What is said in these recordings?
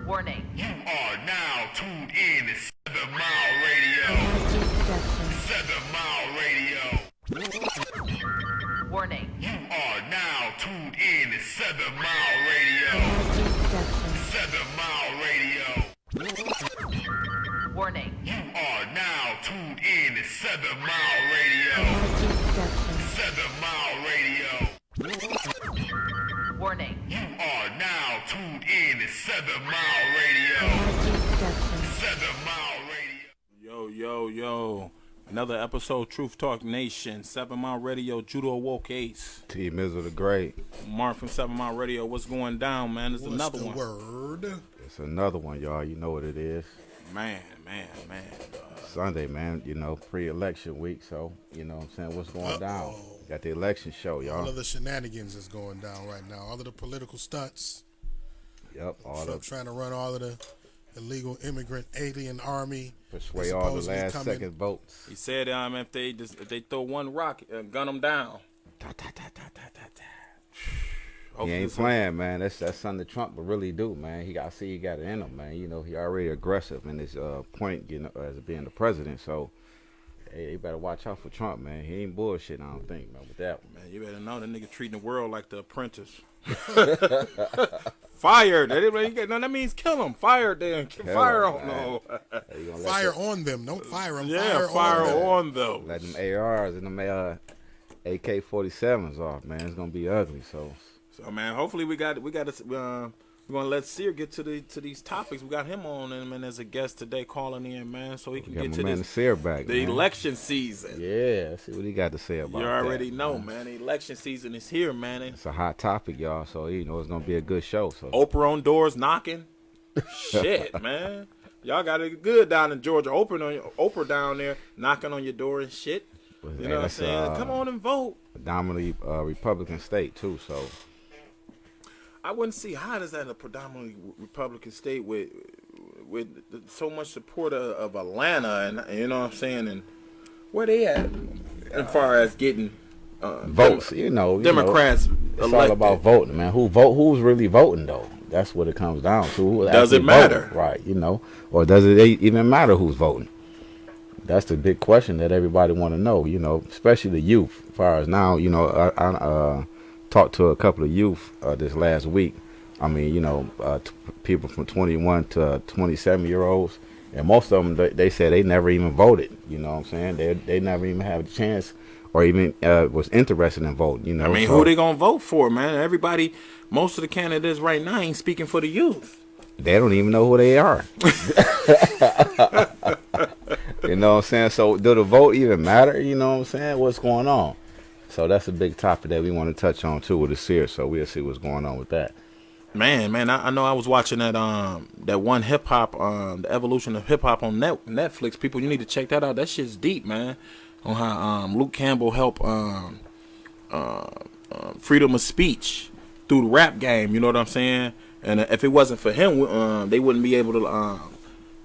Warning. You are now tuned in to 7 Mile Radio. 7 Mile Radio. Warning. You are now tuned in to 7 Mile Radio. 7 Mile Radio. Warning. You are now tuned in to 7 Mile Radio. 7 Mile Radio. Warning. You are now tuned in to 7 Mile Radio. 7 Mile Radio. Yo. Another episode, Truth Talk Nation, 7 Mile Radio, JUDAHAWOKEACE. T Mizzle the Great. Mark from 7 Mile Radio, what's going down, man? It's another one. Word? It's another one, y'all. You know what it is. Man. Sunday, man, pre-election week, so, you know what I'm saying, what's going down? Got the election show, y'all. All of the shenanigans is going down right now. All of the political stunts. Yep, Trump trying to run all of the illegal immigrant alien army. Persuade all the last second votes. He said if they throw one rock, gun them down. He ain't playing, man. That's something that Trump would really do, man. He got it in him, man. You know, he already aggressive in his point, as being the president. So, hey, you better watch out for Trump, man. He ain't bullshit, I don't think, man, with that one. Man, you better know that nigga treating the world like The Apprentice. Fired. That means kill him. Fired them. Fire on them. Fire on them. Don't fire them. Yeah, fire on them. Let them ARs and them AK-47s off, man. It's gonna be ugly. So man, hopefully we're gonna let Aseer get to these topics. We got him on and as a guest today, calling in, man, so he can get to this Aseer back, the election season. Yeah, let's see what he got to say about that. You already know, man. The election season is here, man. It's a hot topic, y'all. So it's gonna be a good show. So Oprah on doors knocking. Shit, man. Y'all got it good down in Georgia. Oprah down there knocking on your door and shit. You know what I'm saying? Come on and vote. A dominantly Republican state too, so. I wouldn't see how is that a predominantly Republican state with so much support of Atlanta and you know what I'm saying, and where they at as far as getting votes, Democrats it's elected. all about voting, man. Who's really voting though? That's what it comes down to. Does it matter? Voting, right, or does it even matter who's voting? That's the big question that everybody want to know, especially the youth. As far as now, I talked to a couple of youth this last week. I mean, people from 21 to 27-year-olds, and most of them they said they never even voted. You know what I'm saying? They never even had a chance or even was interested in voting. I mean, who they gonna vote for, man? Everybody, most of the candidates right now ain't speaking for the youth. They don't even know who they are. You know what I'm saying? So do the vote even matter? You know what I'm saying? What's going on? So that's a big topic that we want to touch on too with Aseer. So we'll see what's going on with that. Man, I know I was watching that one hip hop, the evolution of hip hop on Netflix. People, you need to check that out. That shit's deep, man. On how Luke Campbell helped freedom of speech through the rap game. You know what I'm saying? And if it wasn't for him, they wouldn't be able to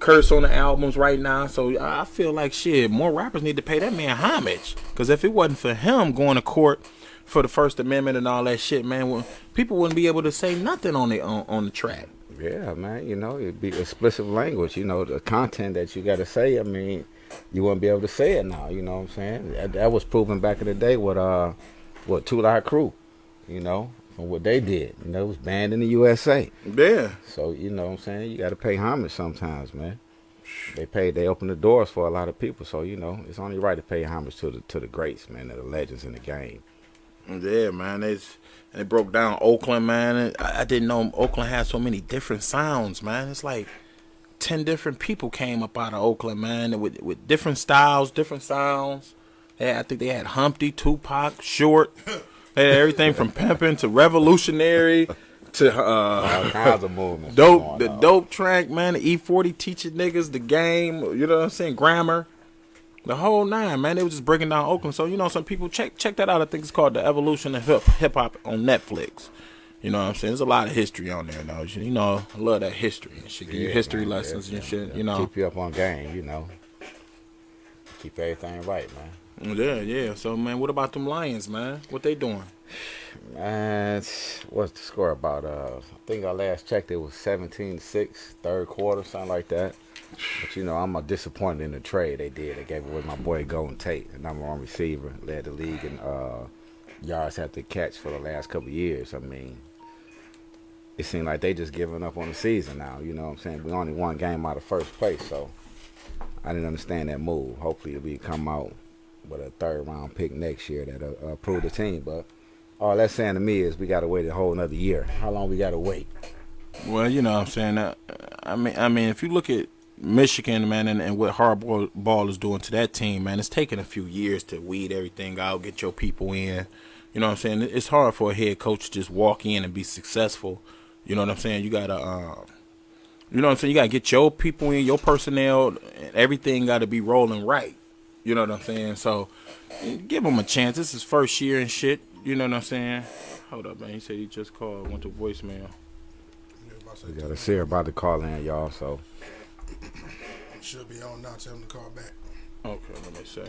curse on the albums right now. So I feel like more rappers need to pay that man homage, because if it wasn't for him going to court for the First Amendment and all that shit, man, people wouldn't be able to say nothing on the track. Yeah, man, it'd be explicit language. The content that you got to say, I mean, you wouldn't be able to say it now. You know what I'm saying? That was proven back in the day with 2 Live Crew, from what they did. It was banned in the USA. Yeah. So, you know what I'm saying? You got to pay homage sometimes, man. They opened the doors for a lot of people. So, it's only right to pay homage to the greats, man, the legends in the game. Yeah, man. They broke down Oakland, man. I didn't know Oakland had so many different sounds, man. It's like 10 different people came up out of Oakland, man, with different styles, different sounds. Yeah, I think they had Humpty, Tupac, Short. They had everything from pimping to revolutionary to all kinds of movements. Dope track, man. The E40 teaching niggas the game. You know what I'm saying? Grammar. The whole nine, man. They was just breaking down Oakland. So, some people check that out. I think it's called The Evolution of Hip Hop on Netflix. You know what I'm saying? There's a lot of history on there, though. I love that history and shit. Give you history lessons and shit, Keep you up on game, Keep everything right, man. Yeah. So, man, what about them Lions, man? What they doing? Man, what's the score about? I think I last checked it was 17-6, third quarter, something like that. But I'm disappointed in the trade they did. They gave away my boy Golden Tate, the number one receiver, led the league in yards after catch for the last couple of years. I mean, it seemed like they just giving up on the season now. You know what I'm saying? We only one game out of first place, so I didn't understand that move. Hopefully we come out with a third round pick next year that'll prove the team. But all that's saying to me is we got to wait a whole another year. How long we got to wait? Well, you know what I'm saying. I mean, if you look at Michigan, man, and what Harbaugh is doing to that team, man, it's taking a few years to weed everything out, get your people in. You know what I'm saying? It's hard for a head coach to just walk in and be successful. You know what I'm saying? You gotta, you know what I'm saying? You gotta get your people in, your personnel, and everything got to be rolling right. You know what I'm saying? So give him a chance. This is first year and shit. You know what I'm saying? Hold up, man. He said he just called, went to voicemail. We got Aseer about to call in, y'all. So should be on now. Tell him to call back. Okay, let me see.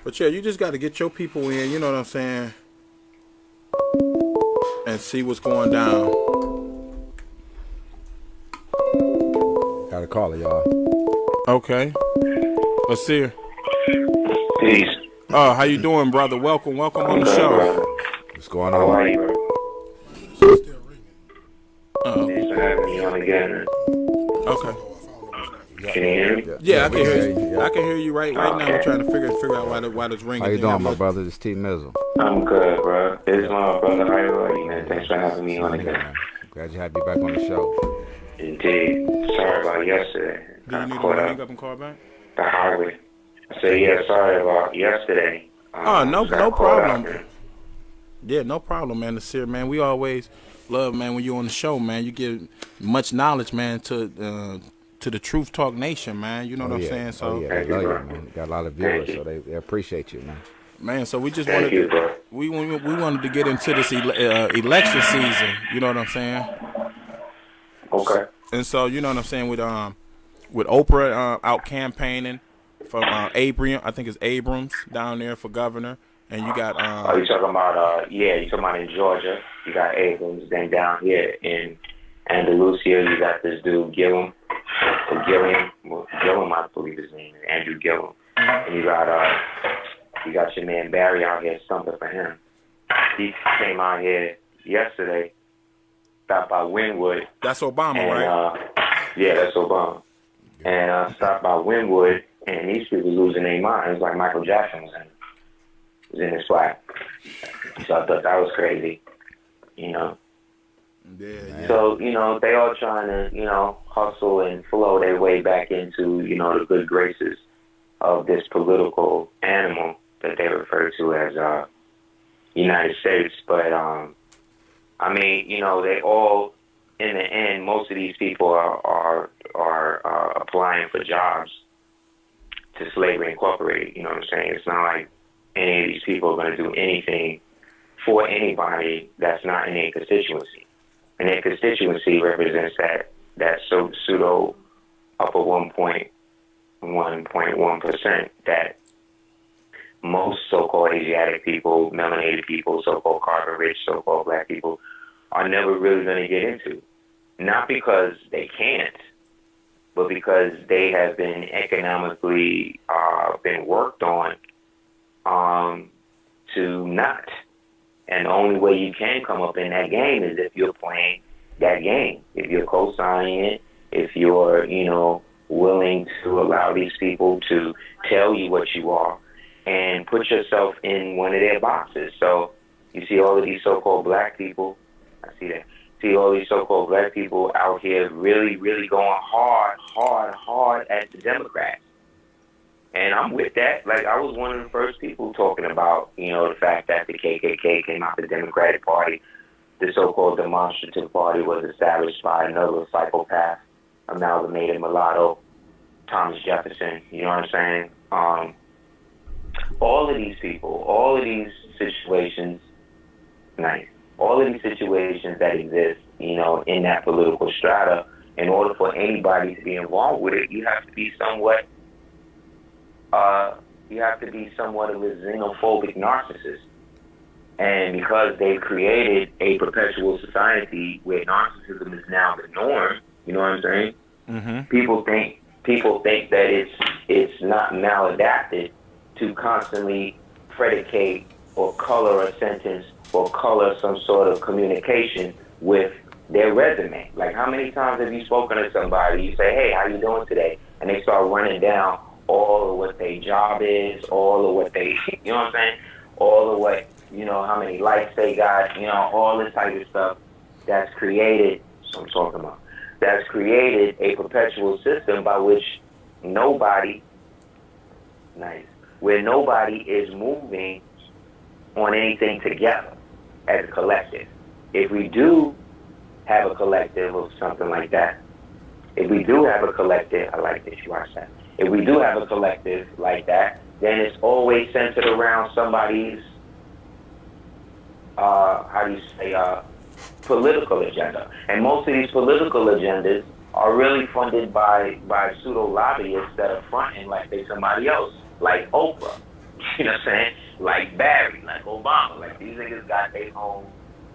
But yeah, you just got to get your people in. You know what I'm saying? And see what's going down. Got a caller, y'all. Okay. Aseer. Peace. Oh, how you doing, brother? Welcome on the show. What's going How are on? you, bro? Still ringing. Thanks for having me on again. Okay. Can you hear me? Yeah, I can hear you. Yeah. I can hear you right now. We're trying to figure out why this ringing. How you thing doing, up. my brother? It's T Mizzle. I'm good, bro. This is my brother. How are you, man? Thanks for having me on Okay, again. man. Glad you had me back on the show. Indeed. Sorry about yesterday. Do you need to Caught hang up up and call back? the highway. I said, yeah, sorry about yesterday. No got caught problem. up. Yeah, no problem, man. Aseer, man. We always love, man, when you're on the show, man. You give much knowledge, man, to the Truth Talk Nation, man. You know what I'm saying? So, they love you, man. You got a lot of viewers, so they appreciate you, man. man. So we just Thank you, bro. we wanted to get into this election season. You know what I'm saying? Okay. And so, you know what I'm saying, with Oprah out campaigning for Abrams, I think it's Abrams down there for governor, and you got You talking about, you talking about in Georgia. You got Abrams. Then down here in Andalusia, you got this dude, Gillum, I believe his name is Andrew Gillum. And you got your man Barry out here stumping for him. He came out here yesterday, stopped by Wynwood. that's Obama, And, right? yeah, that's Obama. And stopped by Wynwood, and these people losing their minds like Michael Jackson was in his flag. So I thought that was crazy, you know. Yeah. So, they all trying to, hustle and flow their way back into, the good graces of this political animal that they refer to as United States. But, I mean, they all, in the end, most of these people are applying for jobs to Slavery Incorporated. You know what I'm saying? It's not like any of these people are going to do anything for anybody that's not in their constituency. And their constituency represents that pseudo upper 1.1% that most so-called Asiatic people, melanated people, so-called carbon-rich, so-called black people are never really going to get into. Not because they can't, but because they have been economically been worked on to not. And the only way you can come up in that game is if you're playing that game. If you're co-signing it, if you're, willing to allow these people to tell you what you are and put yourself in one of their boxes. So you see all of these so-called black people, I see that. See all these so-called black people out here really, really going hard at the Democrats. And I'm with that. Like, I was one of the first people talking about, the fact that the KKK came out of the Democratic Party. The so-called demonstrative party was established by another psychopath, amalgamated mulatto, Thomas Jefferson. You know what I'm saying? All of these people, all of these situations, all of these situations that exist, in that political strata, in order for anybody to be involved with it, you have to be somewhat You have to be somewhat of a xenophobic narcissist. And because they've created a perpetual society where narcissism is now the norm, you know what I'm saying? Mm-hmm. People think that it's not maladapted to constantly predicate or color a sentence or color some sort of communication with their resume. Like, how many times have you spoken to somebody, you say, hey, how you doing today? And they start running down all of what their job is, all of what they, you know what I'm saying? All of what, you know, how many likes they got, you know, all this type of stuff that's created, so I'm talking about, that's created a perpetual system by which nobody, where nobody is moving on anything together as a collective. If we do have a collective of something like that, if we do have a collective, I like this, you watch that. If we do have a collective like that, then it's always centered around somebody's, political agenda. And most of these political agendas are really funded by pseudo lobbyists that are fronting like they somebody else, like Oprah, you know what I'm saying? Like Barry, like Obama. Like, these niggas got their own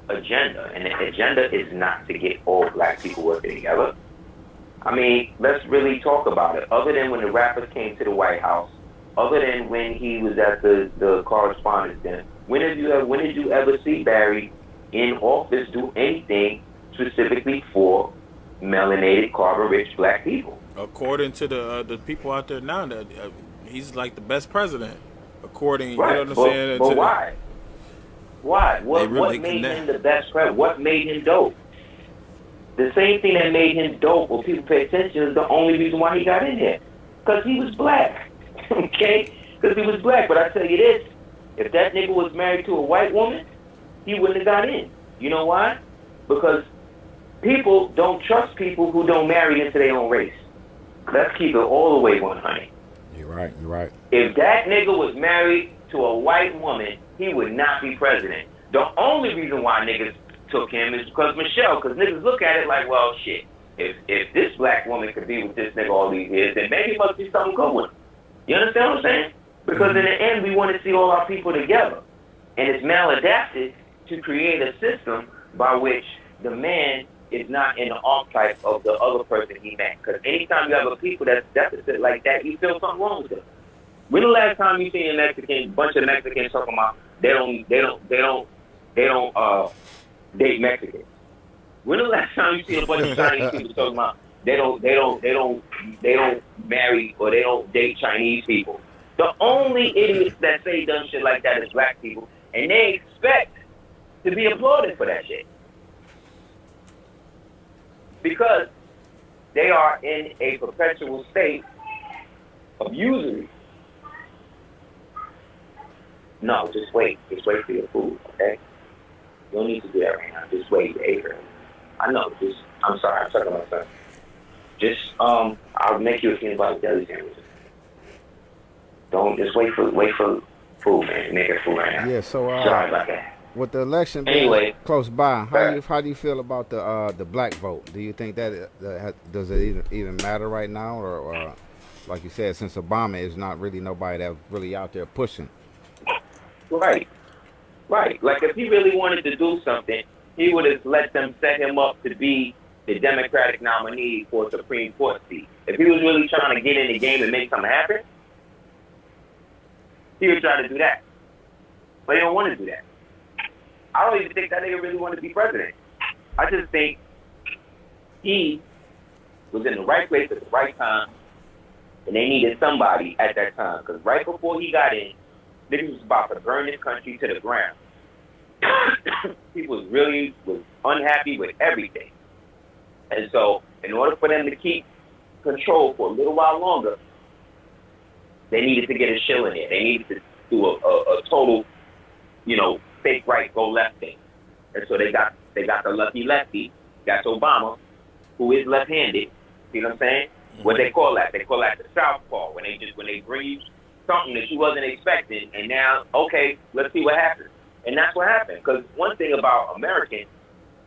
agenda, and the agenda is not to get all black people working together. I mean, let's really talk about it. Other than when the rappers came to the White House, other than when he was at the correspondence dinner, when did you ever see Barry in office do anything specifically for melanated, carbon-rich black people? According to the people out there now, that he's like the best president. According, right. You know what I'm saying? But why? Why? What really made him the best president? What made him dope? The same thing that made him dope, or people pay attention, is the only reason why he got in there. Because he was black. Okay? Because he was black. But I tell you this, if that nigga was married to a white woman, he wouldn't have got in. You know why? Because people don't trust people who don't marry into their own race. Let's keep it all the way 100. You're right. If that nigga was married to a white woman, he would not be president. The only reason why niggas took him is because Michelle, because niggas look at it like, well, shit, if this black woman could be with this nigga all these years, then maybe it must be something good with him. You understand what I'm saying? Because in the end, we want to see all our people together. And it's maladapted to create a system by which the man is not in the archetype of the other person he met. Because anytime you have a people that's deficit like that, you feel something wrong with them. When the last time you seen a bunch of Mexicans talking about they don't date Mexicans? When the last time you seen a bunch of Chinese people talking about they don't marry or they don't date Chinese people? The only idiots that say dumb shit like that is black people, and they expect to be applauded for that shit. Because they are in a perpetual state of usury. No, just wait for your food, okay? You don't need to do that right now. Just wait, Aseer. I know, I'm sorry, I'm talking about something. Just, I'll make you a peanut butter jelly sandwich. Don't, just wait for food, man. Make it food right now. Yeah, so, sorry about that. With the election being anyway, close by, how do you feel about the black vote? Do you think that does it even matter right now, or like you said, since Obama is not really nobody that's really out there pushing? Right. Like if he really wanted to do something, he would have let them set him up to be the Democratic nominee for a Supreme Court seat. If he was really trying to get in the game and make something happen, he would try to do that. But he don't want to do that. I don't even think that nigga really wanted to be president. I just think he was in the right place at the right time, and they needed somebody at that time. Because right before he got in, niggas was about to burn this country to the ground. People was unhappy with everything. And so, in order for them to keep control for a little while longer, they needed to get a shill in there. They needed to do a total, fake right, go left thing. And so they got the lucky lefty. That's Obama, who is left-handed. See what I'm saying? Mm-hmm. What they call that? They call that the southpaw. When they bring you something that you wasn't expecting, and now, okay, let's see what happens. And that's what happened. Because one thing about American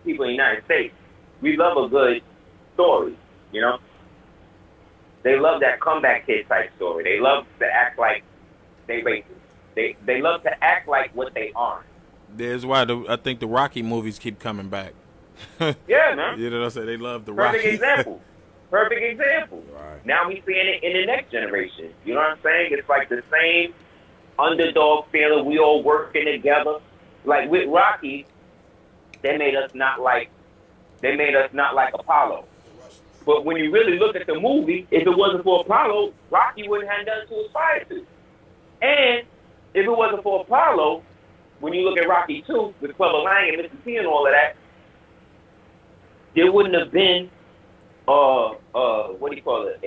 people in the United States, we love a good story, They love that comeback kid type story. They love to act like They love to act like what they aren't. That's why I think the Rocky movies keep coming back. Yeah, man. You know what I'm saying? They love the Perfect Rocky. example. Perfect example. Right. Now we seeing it in the next generation. You know what I'm saying? It's like the same underdog feeling. We all working together. Like with Rocky, they made us not like Apollo. But when you really look at the movie, if it wasn't for Apollo, Rocky wouldn't have done to aspire to. And if it wasn't for Apollo, when you look at Rocky 2 with Clubber Lang and Mr. T and all of that, there wouldn't have been what do you call it?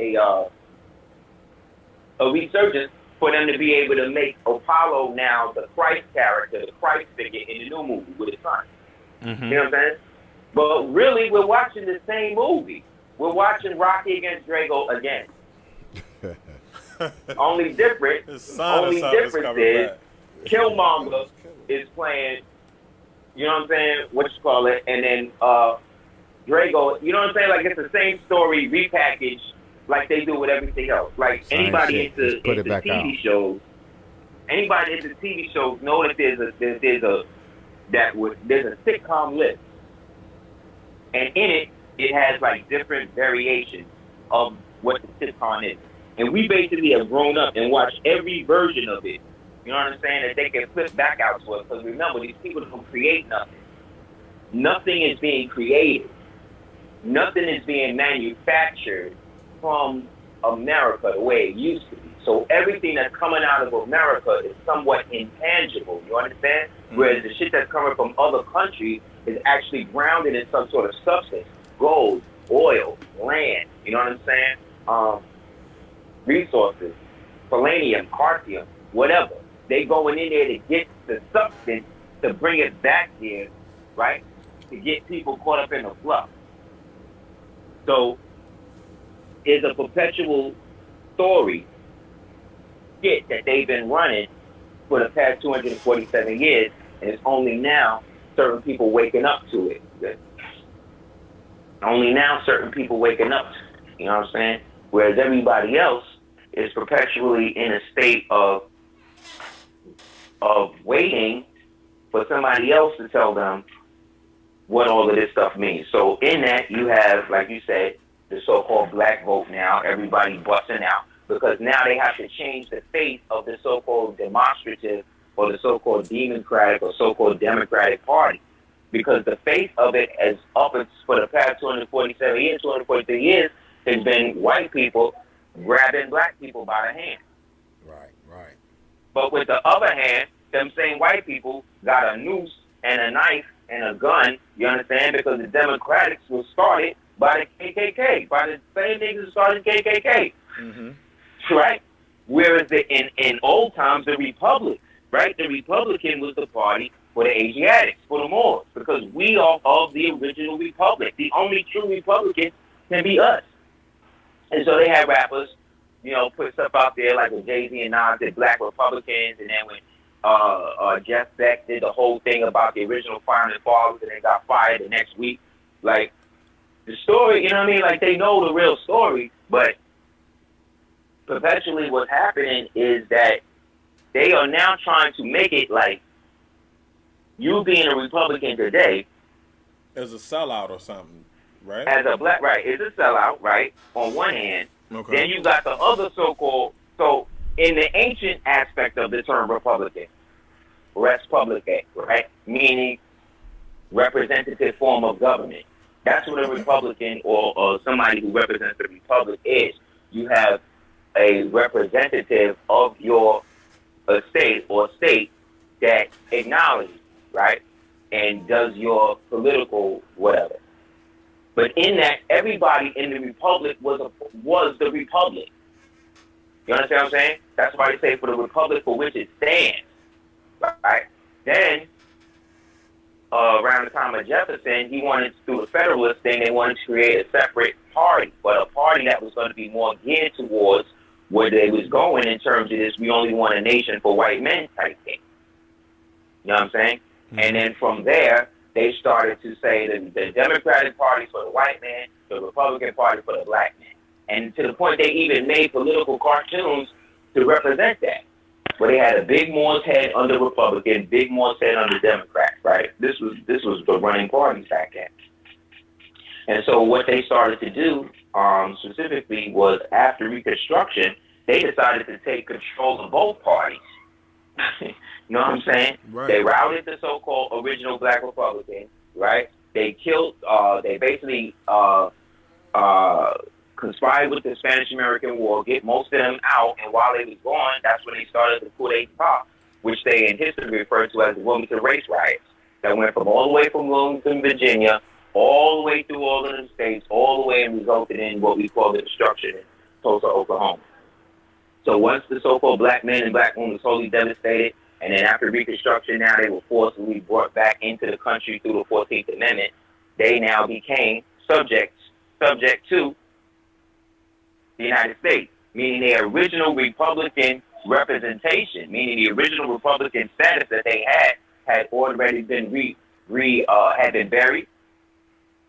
A resurgence for them to be able to make Apollo now the Christ character, the Christ figure in the new movie with his son. Mm-hmm. You know what I'm saying? But really, we're watching the same movie. We're watching Rocky against Drago again. Only difference is Killmonger is playing, you know what I'm saying, and then Drago, you know what I'm saying, like it's the same story repackaged like they do with everything else. Like anybody into TV shows know that there's a sitcom list, and in it has like different variations of what the sitcom is. And we basically have grown up and watched every version of it. You know what I'm saying? That they can flip back out to us. Because remember, these people don't create nothing. Nothing is being created. Nothing is being manufactured from America the way it used to be. So everything that's coming out of America is somewhat intangible. You understand? Mm-hmm. Whereas the shit that's coming from other countries is actually grounded in some sort of substance. Gold, oil, land. You know what I'm saying? Resources, palladium, cartium, whatever. They going in there to get the substance to bring it back here, right? To get people caught up in the fluff. So it's a perpetual story skit that they've been running for the past 247 years, and it's only now certain people waking up to it. Only now certain people waking up, you know what I'm saying? Whereas everybody else is perpetually in a state of waiting for somebody else to tell them what all of this stuff means. So in that, you have, like you said, the so-called black vote now, everybody busting out, because now they have to change the face of the so-called demonstrative or the so-called democratic or so-called Democratic Party. Because the face of it is up for the past 247 years, 243 years, has been white people grabbing black people by the hand. Right. But with the other hand, them same white people got a noose and a knife and a gun, you understand? Because the Democrats was started by the KKK, by the same niggas who started KKK. Mm-hmm. Right? Whereas in old times, the Republic, right? The Republican was the party for the Asiatics, for the Moors, because we are of the original Republic. The only true Republican can be us. And so they had rappers, you know, put stuff out there like when Jay-Z and Nas did Black Republicans, and then when Jeff Beck did the whole thing about the original founding fathers and then got fired the next week. Like, the story, you know what I mean? Like, they know the real story, but perpetually what's happening is that they are now trying to make it like you being a Republican today as a sellout or something. Right? As a black, right, is a sellout, right, on one hand. Okay. Then you got the other so-called, so in the ancient aspect of the term Republican, res publica, right, meaning representative form of government. That's what a Republican or somebody who represents the Republic is. You have a representative of your estate or state that acknowledges, right, and does your political whatever. But in that, everybody in the Republic was the Republic. You understand what I'm saying? That's why they say for the Republic for which it stands. Right? Then, around the time of Jefferson, he wanted to do the Federalist thing. They wanted to create a separate party, but a party that was going to be more geared towards where they was going in terms of this, we only want a nation for white men type thing. You know what I'm saying? Mm-hmm. And then from there, they started to say that the Democratic Party for the white man, the Republican Party for the black man. And to the point they even made political cartoons to represent that. where they had a big Moor's head under Republican, big Moor's head under Democrat, right? This was the running parties back then. And so what they started to do, specifically, was after Reconstruction, they decided to take control of both parties. You know what I'm saying? Right. They routed the so-called original black Republicans, right? They killed, they basically conspired with the Spanish-American War, get most of them out, and while they was gone, that's when they started the coup d'etat, which they in history refer to as the Wilmington Race Riots, that went from all the way from Wilmington, Virginia, all the way through all of the states, all the way, and resulted in what we call the destruction in Tulsa, Oklahoma. So once the so-called black men and black women was totally devastated, and then after Reconstruction, now they were forcibly brought back into the country through the 14th Amendment, they now became subject to the United States, meaning their original Republican representation, meaning the original Republican status that they had already been had been buried.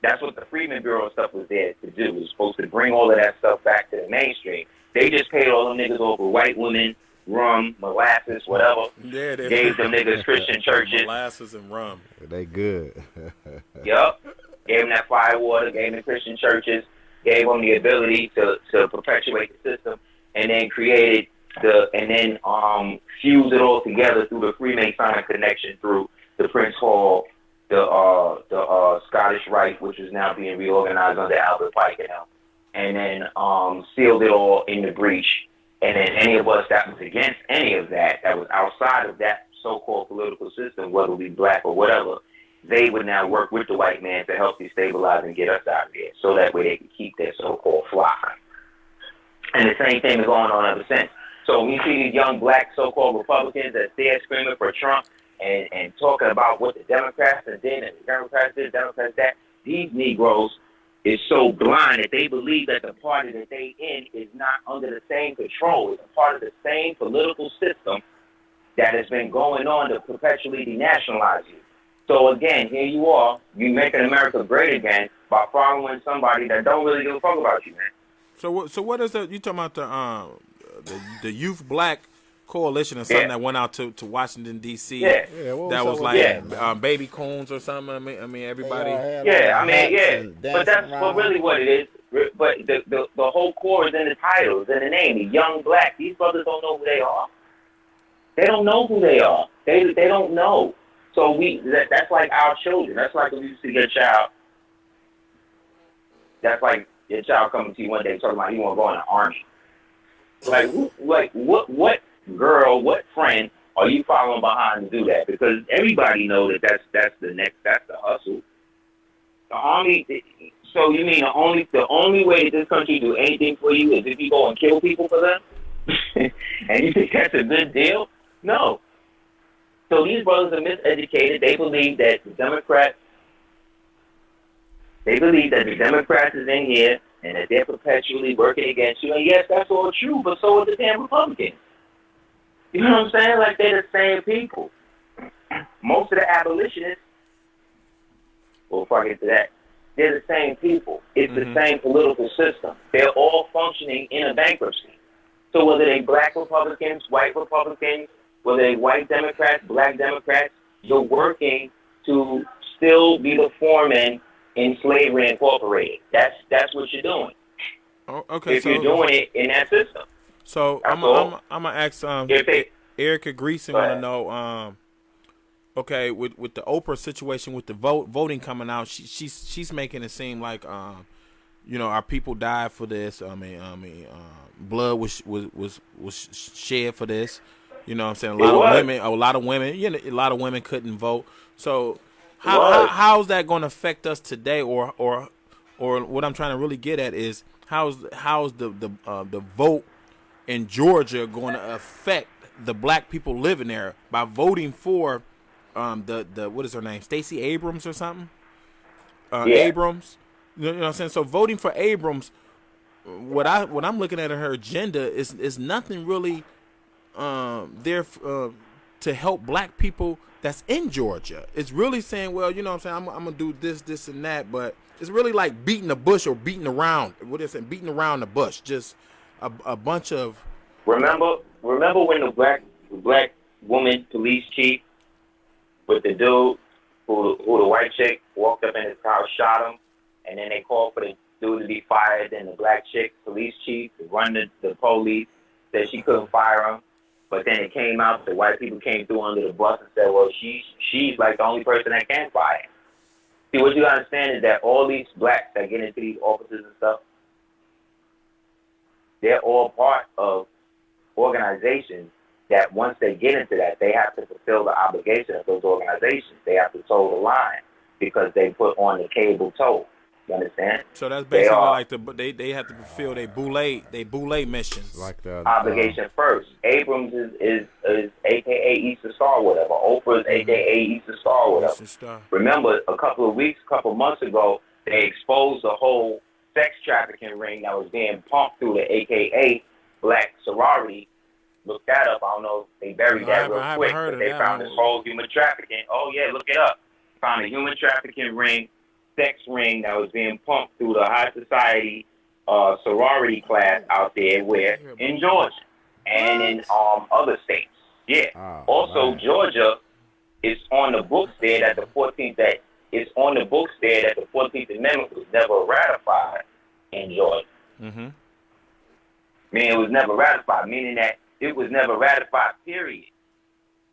That's what the Freedmen Bureau stuff was there to do. It was supposed to bring all of that stuff back to the mainstream. They just paid all them niggas over white women, rum, molasses, whatever. Yeah, they gave them niggas Christian churches. Molasses and rum. They good. Yup. Gave them that fire water, gave them Christian churches, gave them the ability to perpetuate the system, and then created fused it all together through the Freemasonic connection through the Prince Hall, the Scottish Rite, which is now being reorganized under Albert Pike and them, and then sealed it all in the breach. And then any of us that was against any of that was outside of that so-called political system, whether we black or whatever, they would now work with the white man to help destabilize and get us out of there, so that way they could keep their so-called flock. And the same thing is going on ever since. So when you see these young black so-called Republicans that's there screaming for Trump and talking about what the Democrats did and the Democrats did, Democrats that, these Negroes is so blind that they believe that the party that they in is not under the same control. It's a part of the same political system that has been going on to perpetually denationalize you. So again, here you are, you making America great again by following somebody that don't really give a fuck about you, man. So what is that? You talking about the Youth Black Coalition or something that went out to Washington D.C. Yeah. That was like baby coons or something. I mean everybody. But that's really what it is. But the whole core is in the title, is in the name. The Young Black. These brothers don't know who they are. They don't know who they are. They don't know. So that's like our children. That's like when you see your child. That's like your child coming to you one day talking about you want to go in the army. Like what girl, what friend are you following behind to do that? Because everybody knows that's the hustle. The army. So you mean the only way that this country do anything for you is if you go and kill people for them? And you think that's a good deal? No. So these brothers are miseducated. They believe that the Democrats is in here and that they're perpetually working against you. And yes, that's all true, but so are the damn Republicans. You know what I'm saying? Like, they're the same people. Most of the abolitionists, well, before I get to that, they're the same people. It's the same political system. They're all functioning in a bankruptcy. So whether they black Republicans, white Republicans, whether they white Democrats, black Democrats, you're working to still be the foreman in Slavery Incorporated. That's what you're doing. Oh, okay. If you're doing it in that system. So I'm gonna ask Erica Greason want to know. Okay, with the Oprah situation with the voting coming out, she's making it seem like our people died for this. I mean, blood was shed for this. You know what I'm saying? A lot of women couldn't vote. So how's that going to affect us today? Or what I'm trying to really get at is how's the vote in Georgia going to affect the black people living there by voting for the what is her name, Stacey Abrams or something? Abrams. You know what I'm saying? So voting for Abrams, what I'm looking at in her agenda is nothing really there to help black people that's in Georgia. It's really saying, well, you know what I'm saying, I'm gonna do this and that, but it's really like beating the bush or beating around. What is it? Beating around the bush. Just a bunch of. Remember when the black black woman police chief with the dude who the white chick walked up in his house, shot him, and then they called for the dude to be fired. Then the black chick police chief run the police, said she couldn't fire him. But then it came out, the white people came through under the bus and said, well, she's like the only person that can fire him. See, what you understand is that all these blacks that get into these offices and stuff, they're all part of organizations that once they get into that, they have to fulfill the obligation of those organizations. They have to toe the line because they put on the cable toll. You understand? So that's basically like they have to fulfill their boule missions. Like the obligation first. Abrams is AKA Easter Star, whatever. Oprah is AKA Easter Star, whatever. Remember, a couple months ago, they exposed the whole sex trafficking ring that was being pumped through the AKA Black sorority. Look that up. I don't know if they buried that real quick, but they found this whole human trafficking. Oh yeah, look it up. Found a human trafficking ring, sex ring that was being pumped through the high society sorority class out there in Georgia and in other states. Yeah. Oh, also, man. Georgia is on the books there that the 14th Amendment was never ratified in Georgia. Mm-hmm. Meaning it was never ratified, meaning that it was never ratified, period.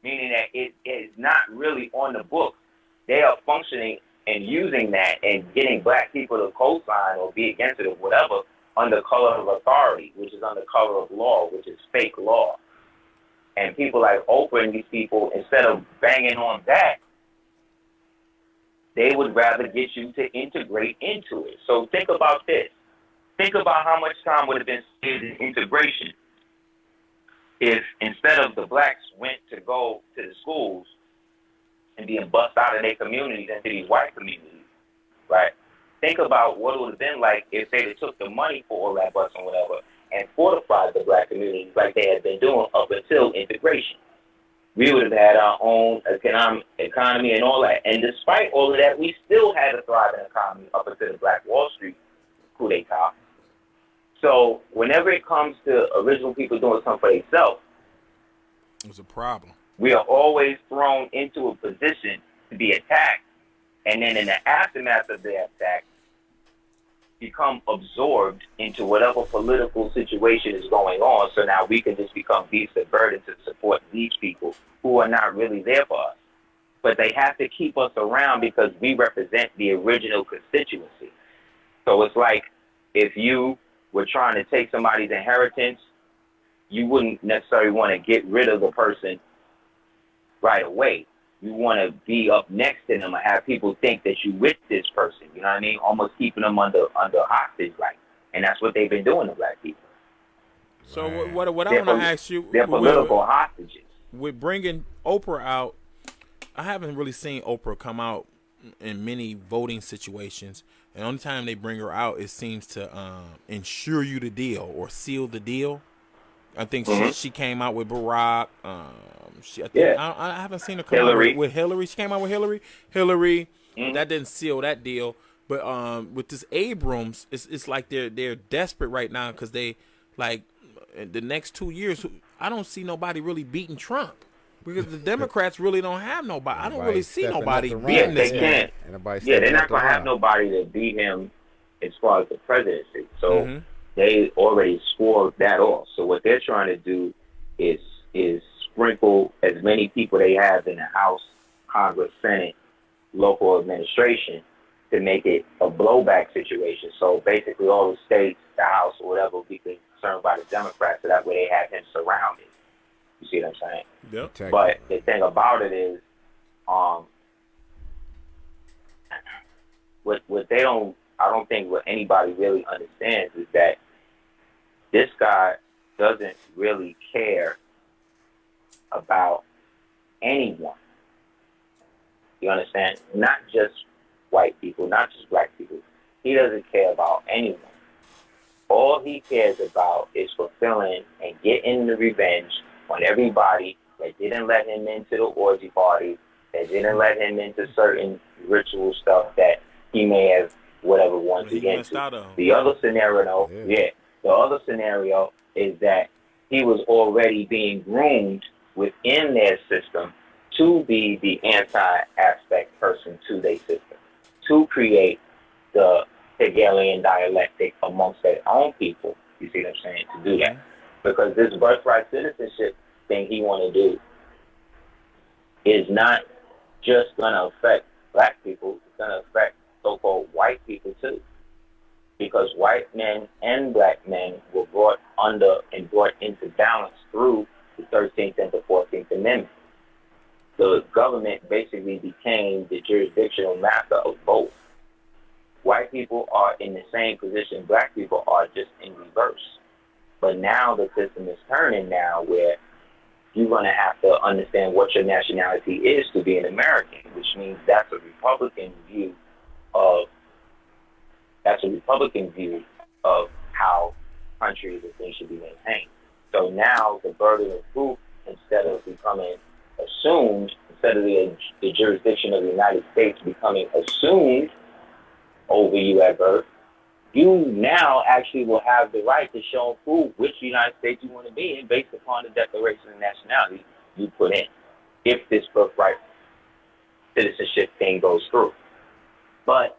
Meaning that it is not really on the books. They are functioning and using that and getting black people to co-sign or be against it or whatever under color of authority, which is under color of law, which is fake law. And people like Oprah and these people, instead of banging on that, they would rather get you to integrate into it. So think about this. Think about how much time would have been saved in integration if instead of the blacks went to go to the schools and being bussed out of their communities into these white communities, right? Think about what it would have been like if they took the money for all that bus and whatever and fortified the black communities like they had been doing up until integration. We would have had our own economy and all that. And despite all of that, we still had a thriving economy up until the Black Wall Street coup d'etat. So whenever it comes to original people doing something for themselves, it's a problem. We are always thrown into a position to be attacked. And then in the aftermath of the attack, become absorbed into whatever political situation is going on. So now we can just become beasts of burden to support these people who are not really there for us. But they have to keep us around because we represent the original constituency. So it's like if you were trying to take somebody's inheritance, you wouldn't necessarily want to get rid of the person right away. You want to be up next to them and have people think that you with this person. You know what I mean? Almost keeping them under hostage, like. And that's what they've been doing to black people. So what I want to ask you, they're political hostages. With bringing Oprah out, I haven't really seen Oprah come out in many voting situations. And the only time they bring her out, it seems to ensure you the deal or seal the deal. I think she came out with Barack. I haven't seen her come out with Hillary. She came out with Hillary. That didn't seal that deal. But with this Abrams, it's like they're desperate right now because they like the next 2 years. I don't see nobody really beating Trump because the Democrats really don't have nobody. I don't really see nobody beating this man. They're not gonna have nobody to beat him as far as the presidency. So. They already scored that off. So what they're trying to do is sprinkle as many people they have in the House, Congress, Senate, local administration to make it a blowback situation. So basically all the states, the House or whatever, will be concerned by the Democrats, so that way they have him surrounded. You see what I'm saying? Yep. But the thing about it is, I don't think what anybody really understands is that this guy doesn't really care about anyone. You understand? Not just white people, not just black people. He doesn't care about anyone. All he cares about is fulfilling and getting the revenge on everybody that didn't let him into the orgy parties, that didn't let him into certain ritual stuff that he may have whatever wanted to get into. The other scenario is that he was already being groomed within their system to be the anti-aspect person to their system, to create the Hegelian dialectic amongst their own people. You see what I'm saying? To do that. Because this birthright citizenship thing he want to do is not just going to affect black people, it's going to affect so-called white people too. Because white men and black men were brought under and brought into balance through the 13th and the 14th Amendment. The government basically became the jurisdictional master of both. White people are in the same position black people are, just in reverse. But now the system is turning now where you're going to have to understand what your nationality is to be an American, which means that's a Republican view of how countries and things should be maintained. So now the burden of proof, instead of becoming assumed, instead of the jurisdiction of the United States becoming assumed over you at birth, you now actually will have the right to show and prove which United States you want to be in based upon the Declaration of Nationality you put in, if this birthright citizenship thing goes through. But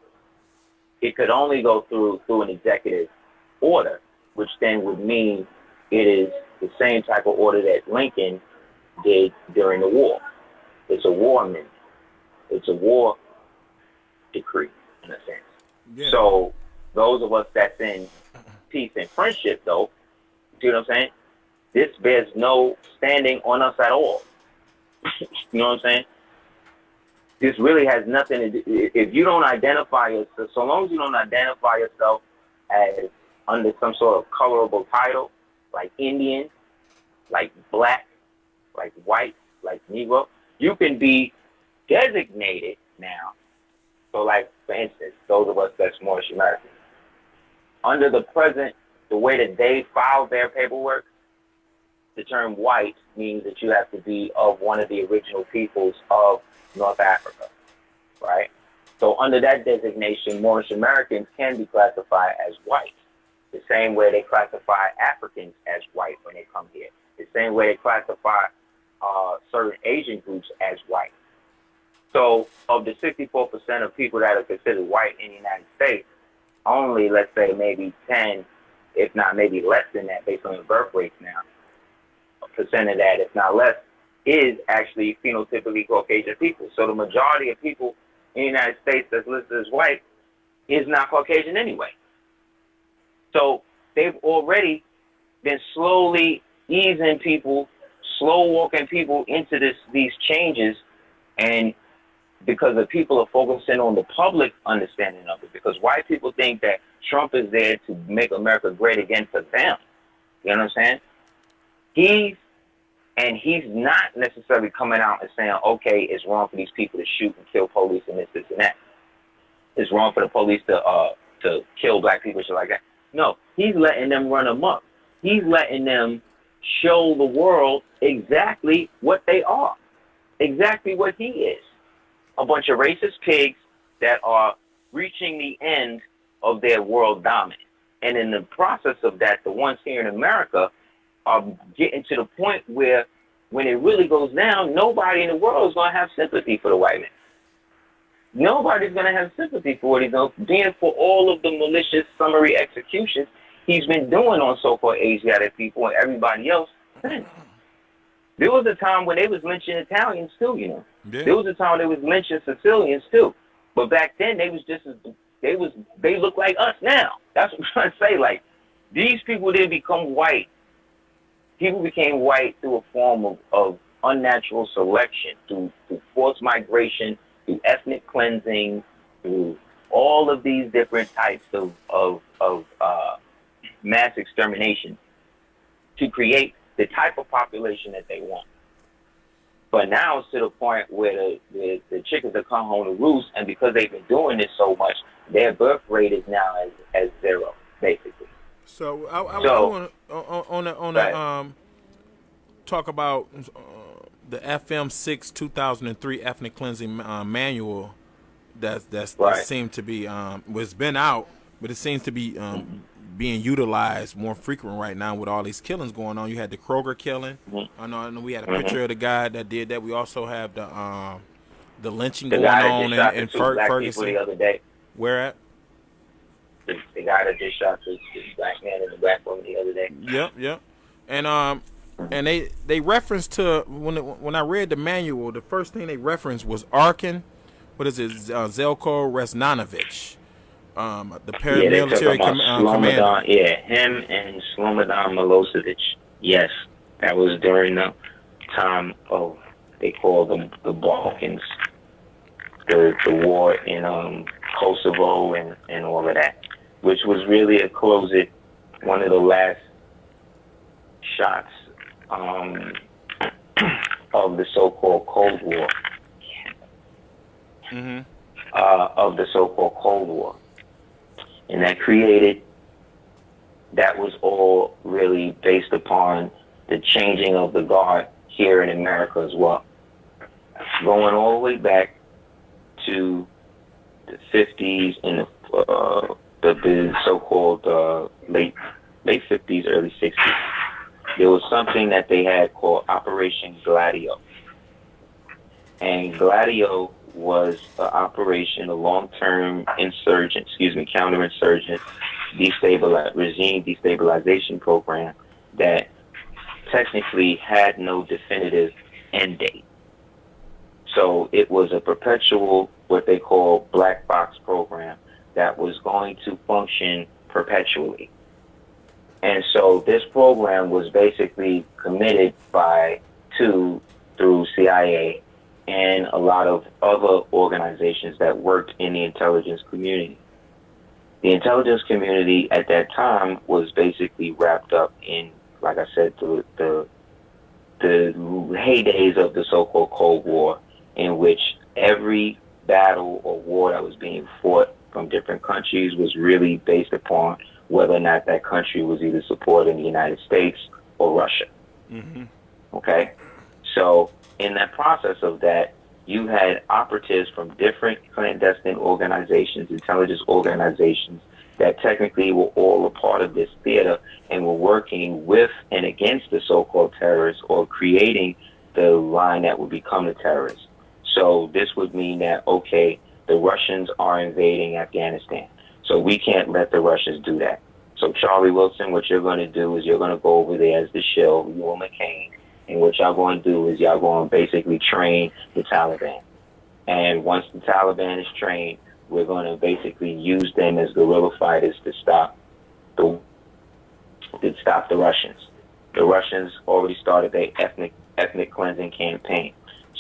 it could only go through an executive order, which then would mean it is the same type of order that Lincoln did during the war. It's a war amendment. It's a war decree, in a sense. Yeah. So those of us that's in peace and friendship, though, see what I'm saying? This bears no standing on us at all. You know what I'm saying? This really has nothing to do. If you don't identify yourself, so long as you don't identify yourself as under some sort of colorable title, like Indian, like black, like white, like Negro, you can be designated now. So, like, for instance, those of us that's Moorish Americans, under the present, the way that they file their paperwork, the term white means that you have to be of one of the original peoples of North Africa, right? So under that designation, Moorish Americans can be classified as white, the same way they classify Africans as white when they come here, the same way they classify certain Asian groups as white. So of the 64% of people that are considered white in the United States, only, let's say, maybe 10, if not maybe less than that, based on the birth rates now, percent of that, if not less, is actually phenotypically Caucasian people. So the majority of people in the United States that's listed as white is not Caucasian anyway. So they've already been slowly easing people, slow walking people into these changes, and because the people are focusing on the public understanding of it, because white people think that Trump is there to make America great again for them. You know what I'm saying? He's not necessarily coming out and saying, okay, it's wrong for these people to shoot and kill police and this and that. It's wrong for the police to kill black people, shit like that. No, he's letting them run amok. He's letting them show the world exactly what they are, exactly what he is. A bunch of racist pigs that are reaching the end of their world dominance. And in the process of that, the ones here in America are getting to the point where when it really goes down, nobody in the world is going to have sympathy for the white man. Nobody's going to have sympathy for what he's doing, being for all of the malicious summary executions he's been doing on so-called Asiatic people and everybody else since. There was a time when they was lynching Italians too, you know. Yeah. There was a time when they was lynching Sicilians too. But back then they was just they look like us now. That's what I'm trying to say. Like, these people didn't become white. People became white through a form of unnatural selection, through forced migration, through ethnic cleansing, through all of these different types of mass extermination to create the type of population that they want. But now it's to the point where the chickens have come home to roost, and because they've been doing this so much, their birth rate is now as zero, basically. So I want to talk about the FM 6 2003 ethnic cleansing manual that seemed to be was been out, but it seems to be being utilized more frequent right now with all these killings going on. You had the Kroger killing. Mm-hmm. I know we had a picture of the guy that did that. We also have the lynching The going guy that on just shot the in two black people Ferguson. the other day. Where at? The guy that just shot the black man and the black woman the other day. Yep. And they referenced to when I read the manual, the first thing they referenced was Arkin. What is it? Zelko Resnanovich, the paramilitary commander. Yeah, him and Slobodan Milosevic. Yes, that was during the time of, they call them the Balkans, the war in Kosovo and all of that, which was really a closet, one of the last shots of the so-called Cold War. Of the so-called Cold War. And that was all really based upon the changing of the guard here in America as well. Going all the way back to the 50s and the so-called late 50s, early 60s, there was something that they had called Operation Gladio. And Gladio was an operation, a long-term counterinsurgent regime destabilization program that technically had no definitive end date. So it was a perpetual, what they call black box program that was going to function perpetually. And so this program was basically committed through CIA and a lot of other organizations that worked in the intelligence community. The intelligence community at that time was basically wrapped up in, like I said, the heydays of the so-called Cold War, in which every battle or war that was being fought from different countries was really based upon whether or not that country was either supporting the United States or Russia. Okay? So in that process of that, you had operatives from different clandestine organizations, intelligence organizations, that technically were all a part of this theater and were working with and against the so-called terrorists, or creating the line that would become the terrorists. So this would mean that, okay, the Russians are invading Afghanistan, so we can't let the Russians do that. So Charlie Wilson, what you're going to do is you're going to go over there as the shill, you and McCain, and what y'all going to do is y'all going to basically train the Taliban. And once the Taliban is trained, we're going to basically use them as guerrilla fighters to stop the Russians. The Russians already started their ethnic cleansing campaign.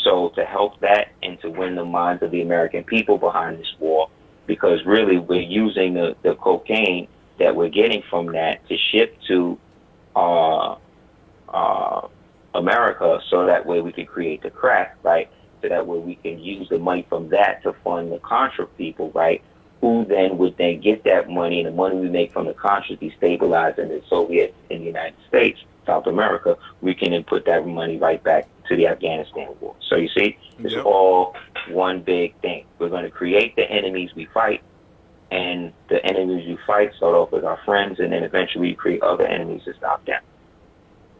So to help that and to win the minds of the American people behind this war, because really we're using the cocaine that we're getting from that to ship to America, so that way we can create the crack, right? So that way we can use the money from that to fund the Contra people, right? Who then would then get that money, and the money we make from the Contra destabilizing the Soviets in the United States, South America, we can then put that money right back to the Afghanistan war. So you see, it's all one big thing. We're going to create the enemies we fight, and the enemies we fight start off with our friends, and then eventually we create other enemies to stop them.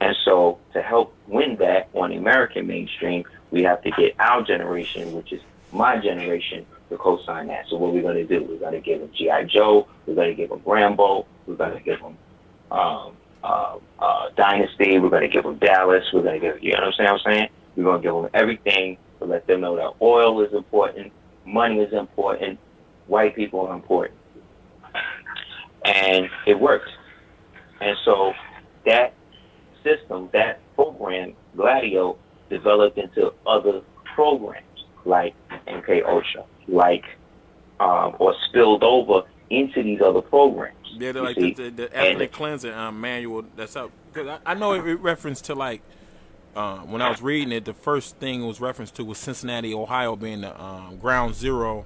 And so to help win that on the American mainstream, we have to get our generation, which is my generation, to co-sign that. So what we're going to do, we're going to give them G.I. Joe, we're going to give them Rambo, we're going to give them Dynasty, we're going to give them Dallas, we're going to give, you know what I'm saying? We're going to give them everything to let them know that oil is important, money is important, white people are important. And it worked. And so that system, that program, Gladio, developed into other programs like MK Ultra, or spilled over into these other programs. Yeah, they're like the ethnic cleansing manual that's out. Because I know it referenced to, like, when I was reading it, the first thing it was referenced to was Cincinnati, Ohio being the ground zero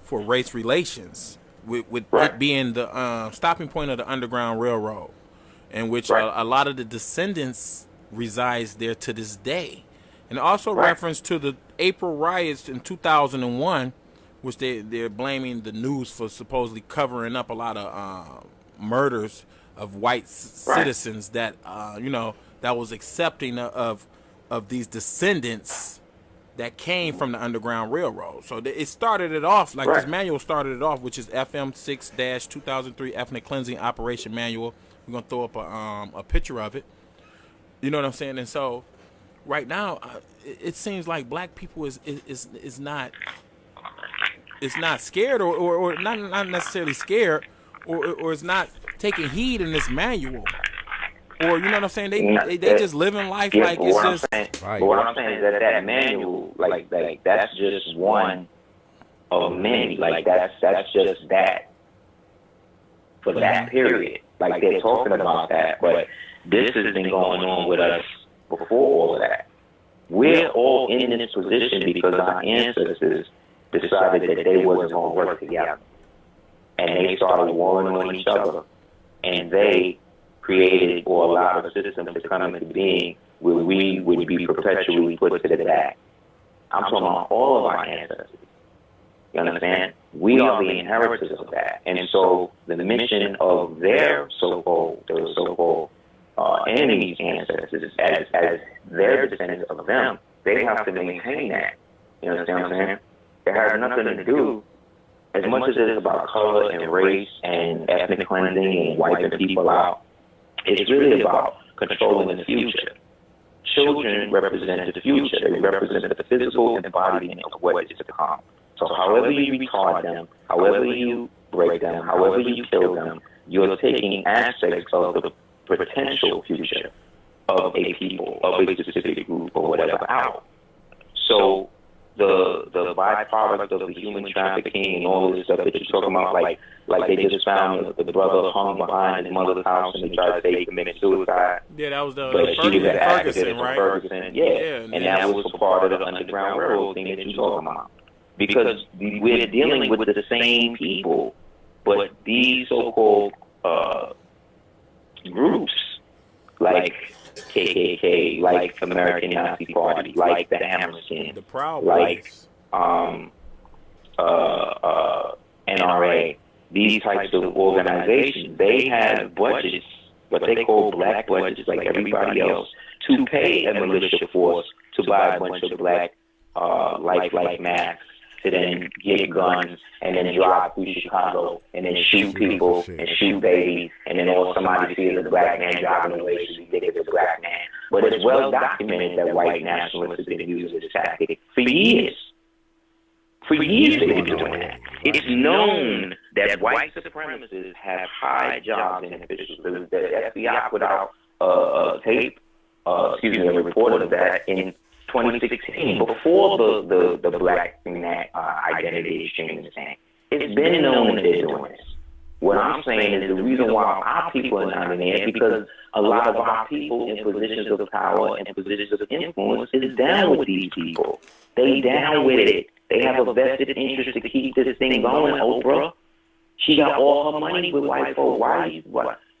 for race relations, with it being the stopping point of the Underground Railroad, in which a lot of the descendants resides there to this day. And also reference to the April riots in 2001, which they're blaming the news for supposedly covering up a lot of murders of white citizens that that was accepting of these descendants that came from the Underground Railroad. So it started it off, like this manual started it off, which is FM 6-2003 Ethnic Cleansing Operation Manual. We're going to throw up a picture of it. You know what I'm saying? And so right now, it seems like black people is not scared or not necessarily scared or is not taking heed in this manual. Or, you know what I'm saying? They just living life like it's just... But what I'm saying is that manual, like that's just one of many. Like, that's just that for that period. Like, they're talking about that. But this has been going on with us before all of that. We're all in this position because our ancestors decided that they wasn't going to work together. And they started warring on each other. And they created or allowed a system to come into being where we would be perpetually put to the back. I'm talking about all of our ancestors. You understand? We are the inheritors of that. And so the mission of their so-called enemies' ancestors, as their descendants of them, they have to maintain that. You understand what I'm saying? It has nothing to do, as much as it is about color and race and ethnic cleansing and wiping people out, it's really about controlling the future. Children represent the future. They represent the physical embodiment of what is to come. So however you retard them, however you break them, however you kill them, you're taking aspects of the potential future of a people, of a specific group, or whatever out. So the byproduct of the human trafficking and all this stuff that you're talking about, like they just found the brother hung behind his mother's house and they tried to say he committed suicide. Yeah, that was the Ferguson, right? Ferguson, yeah. And that was part of the Underground Railroad thing that you're talking about. Because we're dealing with the same people, but these so-called groups, like KKK, like American Nazi Party, like the Hammerstein, the Proud like Boys, NRA, these types of organizations, they have budgets, what they call black budgets, like everybody else, to pay a militia force to buy a bunch of black lifelike masks, to then get guns and then drive through Chicago and then shoot people and shoot babies and then or somebody sees a black man driving away so you think it's a black man. But it's well documented that white nationalists have been using this tactic for years. For years they've been doing that. It's known that white supremacists have high jobs in officials. The FBI put out a report of that in 2016, before the black identity exchange thing. It's been known that they're doing this. What I'm saying is the reason why our people are not in there is because a lot of our people in positions of power and positions of influence is down with these people. They down with it. They have a vested interest to keep this thing going, Oprah. She got all her money with white folk. Why?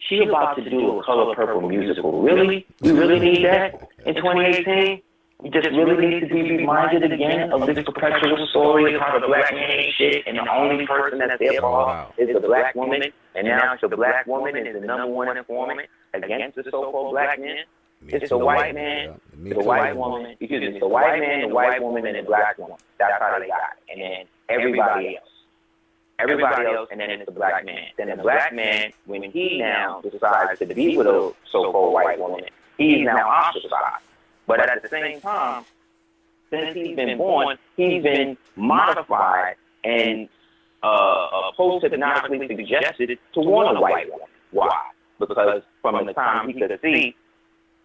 She about to do a Color Purple musical. Really? We really need that in 2018? We just really need to be reminded again of this perpetual story of how the black man ain't shit and the only person that's there for her is the black woman, and now the black woman is the number one informant against the so-called black man. It's the white man, the white woman, it's the white man, the white woman, and the black woman. That's how they got it. And then everybody else, and then it's the black man. Then the black man, when he now decides to be with a so-called white woman, he's now ostracized. But at the same time, since he's been born, he's been modified and post-hypnotically suggested to want a white woman. Why? Because from the time he could see,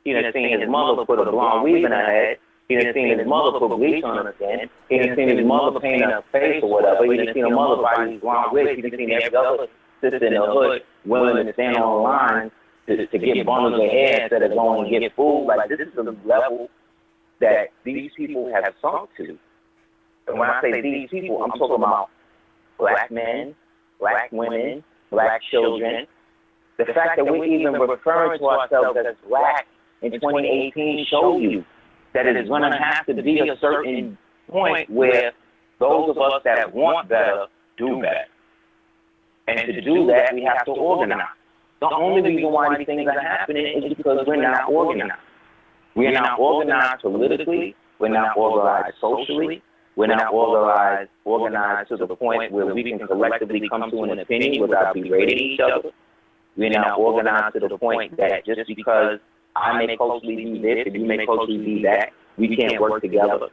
he had seen his mother put a blonde weave in her head, he had seen his mother put bleach on her skin, he had seen his mother paint her face or whatever, he had seen her mother buy these blonde wigs, he had seen every other sister in the hood willing to stand on the line to get bundles of hair instead of going and get food. Like, this is the level that these people have sunk to. And when I say these people, I'm talking about black men, black women, black children. The fact that we're even referring to ourselves as black in 2018 shows you that it is going to have to be a certain point where those of us that want better do better. And to do that, we have to organize. The only reason why these things are happening is because we're not organized. We're not organized politically. We're not organized socially. We're not organized to the point where we can collectively come to an opinion without berating each other. We're not organized to the point that just because I may closely be this and you may closely be that, we can't work together.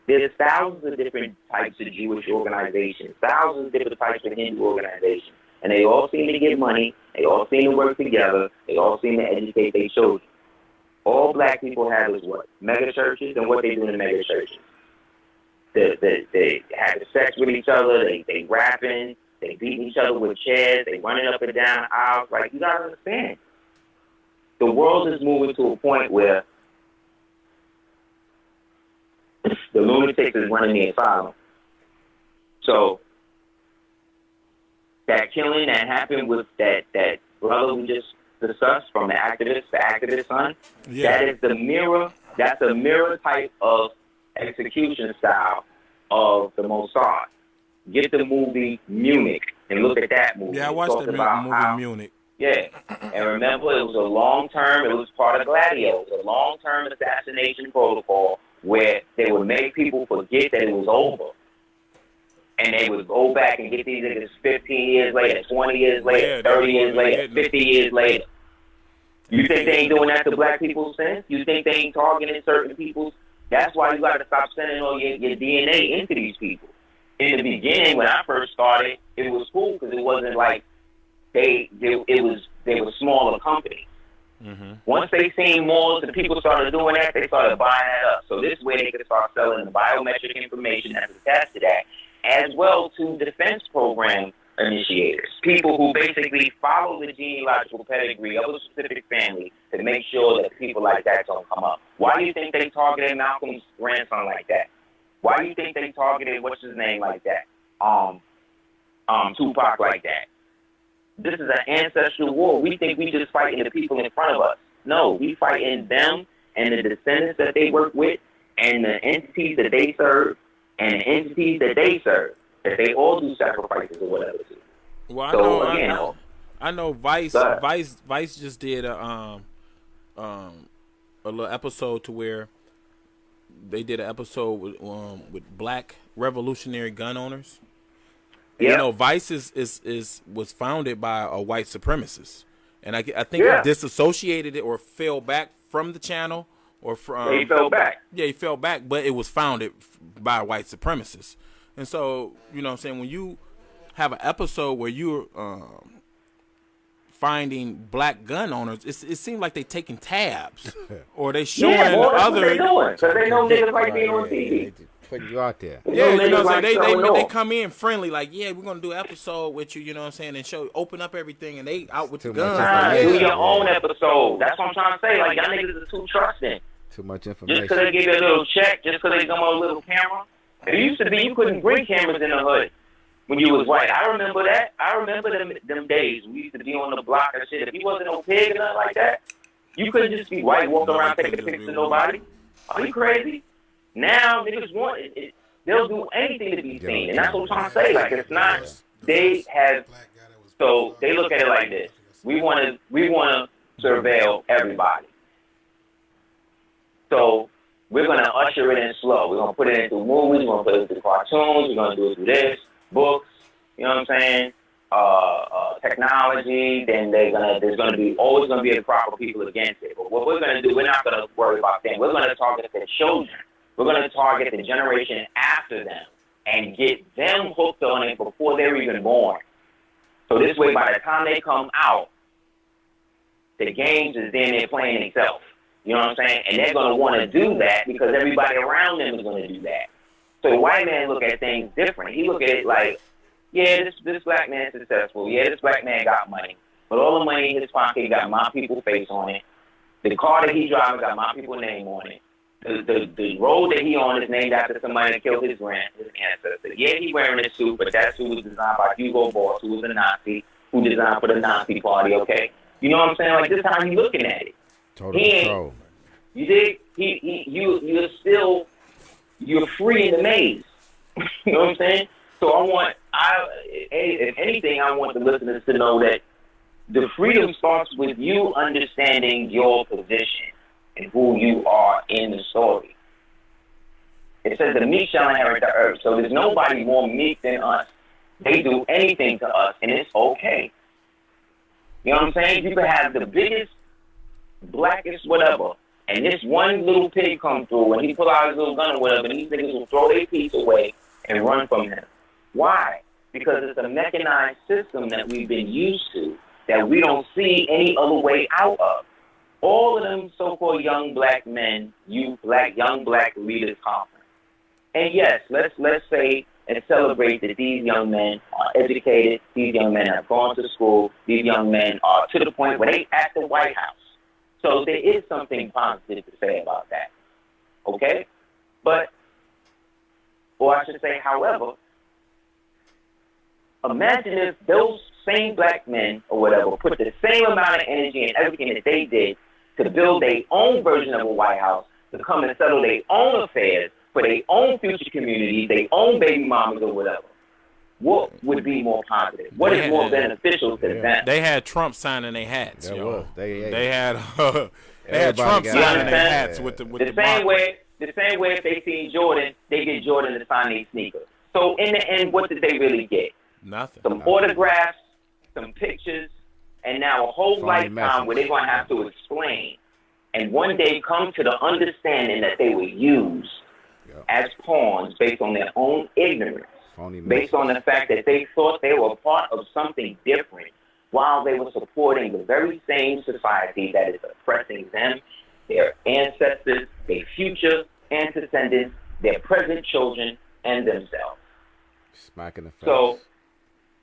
There's thousands of different types of Jewish organizations, thousands of different types of Hindu organizations, and they all seem to get money, they all seem to work together, they all seem to educate their children. All black people have is what? Mega churches, and what they do in the mega churches. They have sex with each other, they rapping, they beating each other with chairs, they running up and down aisles. Like, you gotta understand. The world is moving to a point where the lunatics is running the asylum. So that killing that happened with that brother we just discussed from the activist son, that is the mirror. That's a mirror type of execution style of the Mossad. Get the movie Munich and look at that movie. Yeah, I watched the movie Munich. Yeah, and remember, it was a long-term, it was part of Gladio. It was a long-term assassination protocol where they would make people forget that it was over. And they would go back and get these niggas 15 years later, 20 years later, 30 years later, 50 years later. You think they ain't doing that to black people since? You think they ain't targeting certain people? That's why you got to stop sending all your DNA into these people. In the beginning, when I first started, it was cool because it wasn't like they were smaller companies. Mm-hmm. Once they seen more, the people started doing that, they started buying that up. So this way they could start selling the biometric information that's attached to that, as well to defense program initiators, people who basically follow the genealogical pedigree of a specific family to make sure that people like that don't come up. Why do you think they targeted Malcolm's grandson like that? Why do you think they targeted what's his name like that? Tupac like that? This is an ancestral war. We think we just fighting the people in front of us. No, we fighting them and the descendants that they work with and the entities that they serve and the entities that they serve. That they all do sacrifices or whatever too. Well, so, I know Vice just did a little episode to where they did an episode with black revolutionary gun owners. Yeah. You know, Vice was founded by a white supremacist, and I think he disassociated it or fell back from the channel or from. He fell back. Yeah, he fell back, but it was founded by a white supremacist. And so, you know what I'm saying, when you have an episode where you're finding black gun owners, it seems like they taking tabs or they showing other. That's what they doing, because they know niggas like being on TV. Putting you out there. Yeah, you know what I'm saying? They come in friendly, like, yeah, we're going to do an episode with you, you know what I'm saying, and open up everything, and they out with the guns. Do your own episode. That's what I'm trying to say. Like, y'all niggas are too trusting. Too much information. Just because they give you a little check, just because they come on a little camera. It used to be you couldn't bring cameras in the hood when you was white. I remember that. I remember them days. We used to be on the block and shit. If you wasn't no pig or nothing like that, you couldn't just be white walking around taking pictures of nobody. Are you crazy? Now niggas want it. They'll do anything to be seen, and that's what I'm trying to say. Like, it's not. They have. So they look at it like this. We want to surveil everybody. So we're going to usher it in slow. We're going to put it into movies. We're going to put it into cartoons. We're going to do it through this, books. You know what I'm saying? Technology. Then there's going to be always going to be the proper people against it. But what we're going to do, we're not going to worry about them. We're going to target the children. We're going to target the generation after them and get them hooked on it before they're even born. So this way, by the time they come out, the games is then they're playing itself. You know what I'm saying? And they're going to want to do that because everybody around them is going to do that. So the white man look at things different. He look at it like, yeah, this black man's successful. Yeah, this black man got money. But all the money in his pocket got my people's face on it. The car that he driving got my people's name on it. The road that he on is named after somebody that killed his ancestor. Yeah, he wearing a suit, but that suit was designed by Hugo Boss, who was a Nazi, who designed for the Nazi party, okay? You know what I'm saying? Like, this is how he looking at it. Total control. You dig? You're free in the maze. You know what I'm saying? So if anything, I want the listeners to know that the freedom starts with you understanding your position and who you are in the story. It says the meek shall inherit the earth. So there's nobody more meek than us. They do anything to us, and it's okay. You know what I'm saying? You could have the biggest, blackest whatever, and this one little pig come through, and he pull out his little gun or whatever, and these niggas will throw their piece away and run from him. Why? Because it's a mechanized system that we've been used to, that we don't see any other way out of. All of them so-called young black men, young black leaders conference. And yes, let's say and celebrate that these young men are educated, these young men have gone to school, these young men are to the point where they at the White House. So there is something positive to say about that. Okay? But, or I should say, however, imagine if those same black men or whatever put the same amount of energy and everything that they did to build their own version of a White House, to come and settle their own affairs for their own future communities, their own baby mamas or whatever. What would be more positive? What is more beneficial to them? They had Trump signing their hats. They had Trump signing their hats with the same way. The same way if they see Jordan, they get Jordan to sign their sneakers. So in the end, what did they really get? Nothing. Some autographs, some pictures, and now a whole lifetime where they're going to have to explain and one day come to the understanding that they were used as pawns based on their own ignorance, based on the fact that they thought they were part of something different while they were supporting the very same society that is oppressing them, their ancestors, their future descendants, their present children, and themselves. Smacking the face.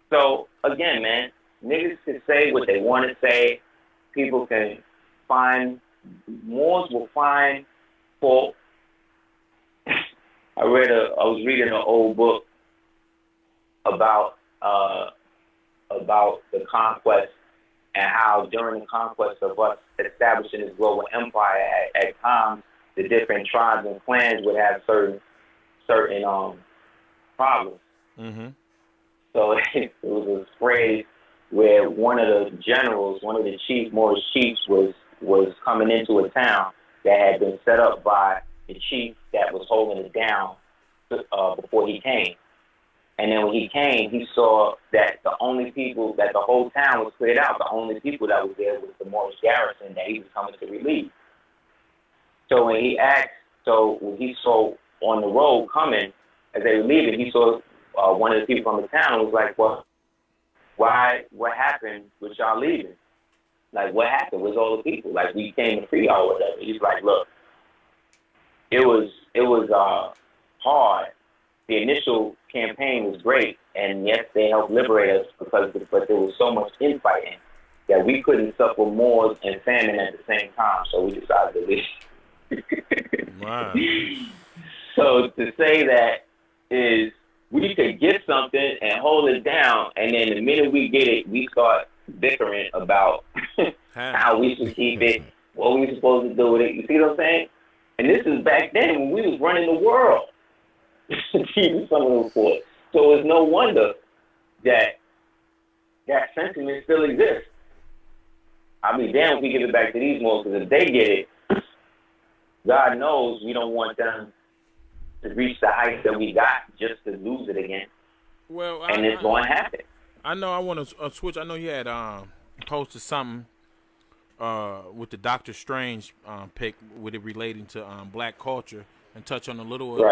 So again, man, niggas can say what they want to say. People can Moors will find fault. I was reading an old book about the conquest and how during the conquest of us establishing this global empire, at times the different tribes and clans would have certain problems. Mm-hmm. So it was a phrase where one of the generals, one of the Moorish chiefs, was coming into a town that had been set up by the chief that was holding it down before he came. And then when he came, he saw that the only people, that the whole town was cleared out. The only people that was there was the Moorish garrison that he was coming to relieve. So when he saw on the road coming, as they were leaving, he saw one of the people from the town was like, well, what happened with y'all leaving? Like, what happened? Where's all the people? Like, we came to free y'all or whatever. He's like, look, it was hard. The initial campaign was great, and yes, they helped liberate us, but there was so much infighting that we couldn't suffer Moors and famine at the same time, so we decided to leave. Wow. So to say that is we could get something and hold it down, and then the minute we get it, we start bickering about how we should keep it, what we supposed to do with it. You see what I'm saying? And this is back then when we was running the world. Keeping some of them for it. So it's no wonder that sentiment still exists. I mean, damn if we give it back to these Moors, because if they get it, God knows we don't want them to reach the heights that we got just to lose it again. Well, and it's going to happen. I know I want to switch. I know you had posted something with the Doctor Strange pick with it relating to black culture, and touch on a little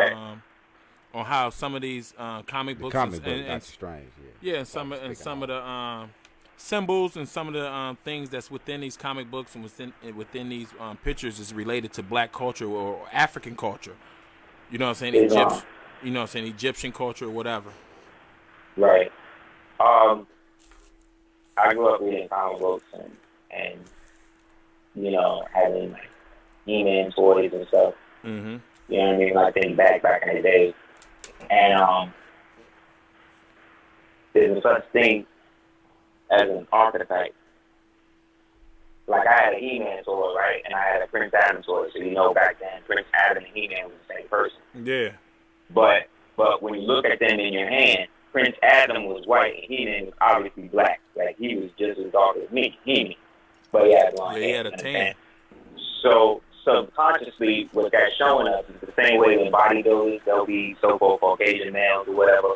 on how some of these comic books and Doctor Strange, and some of the symbols and some of the things that's within these comic books and within these pictures is related to black culture or African culture. You know what I'm saying? Egyptian culture or whatever. Right. I grew up reading comic books and you know, having like He-Man toys and stuff. Mm-hmm. You know what I mean? Like things back in the day. And there's such thing as an archetype. Like I had a He-Man toy, right? And I had a Prince Adam toy. So you know back then Prince Adam and He-Man was the same person. Yeah. But when you look at them in your hand, Prince Adam was white, and He-Man was obviously black. Like, he was just as dark as me, He-Man. But he had blonde hair. He had a tan. So subconsciously, what that's showing us is the same way in bodybuilders, they'll be so-called Caucasian males or whatever,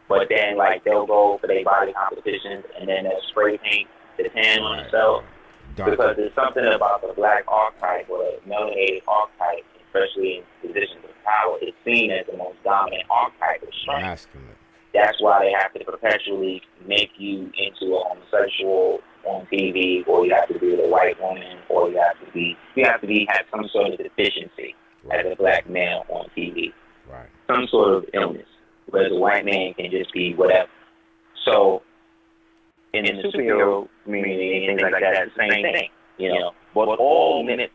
but then, like, they'll go for their body competitions, and then they'll spray paint the tan on themselves. Because there's something about the black archetype or the melanated archetype, especially in positions of power, it's seen as the most dominant archetype of strength. Masculine. That's why they have to perpetually make you into a homosexual on TV, or you have to be with a white woman, or you have to have some sort of deficiency as a black male on TV. Right. Some sort of illness, whereas a white man can just be whatever. So in the superhero community and things like that, it's the same thing, you know. But all myth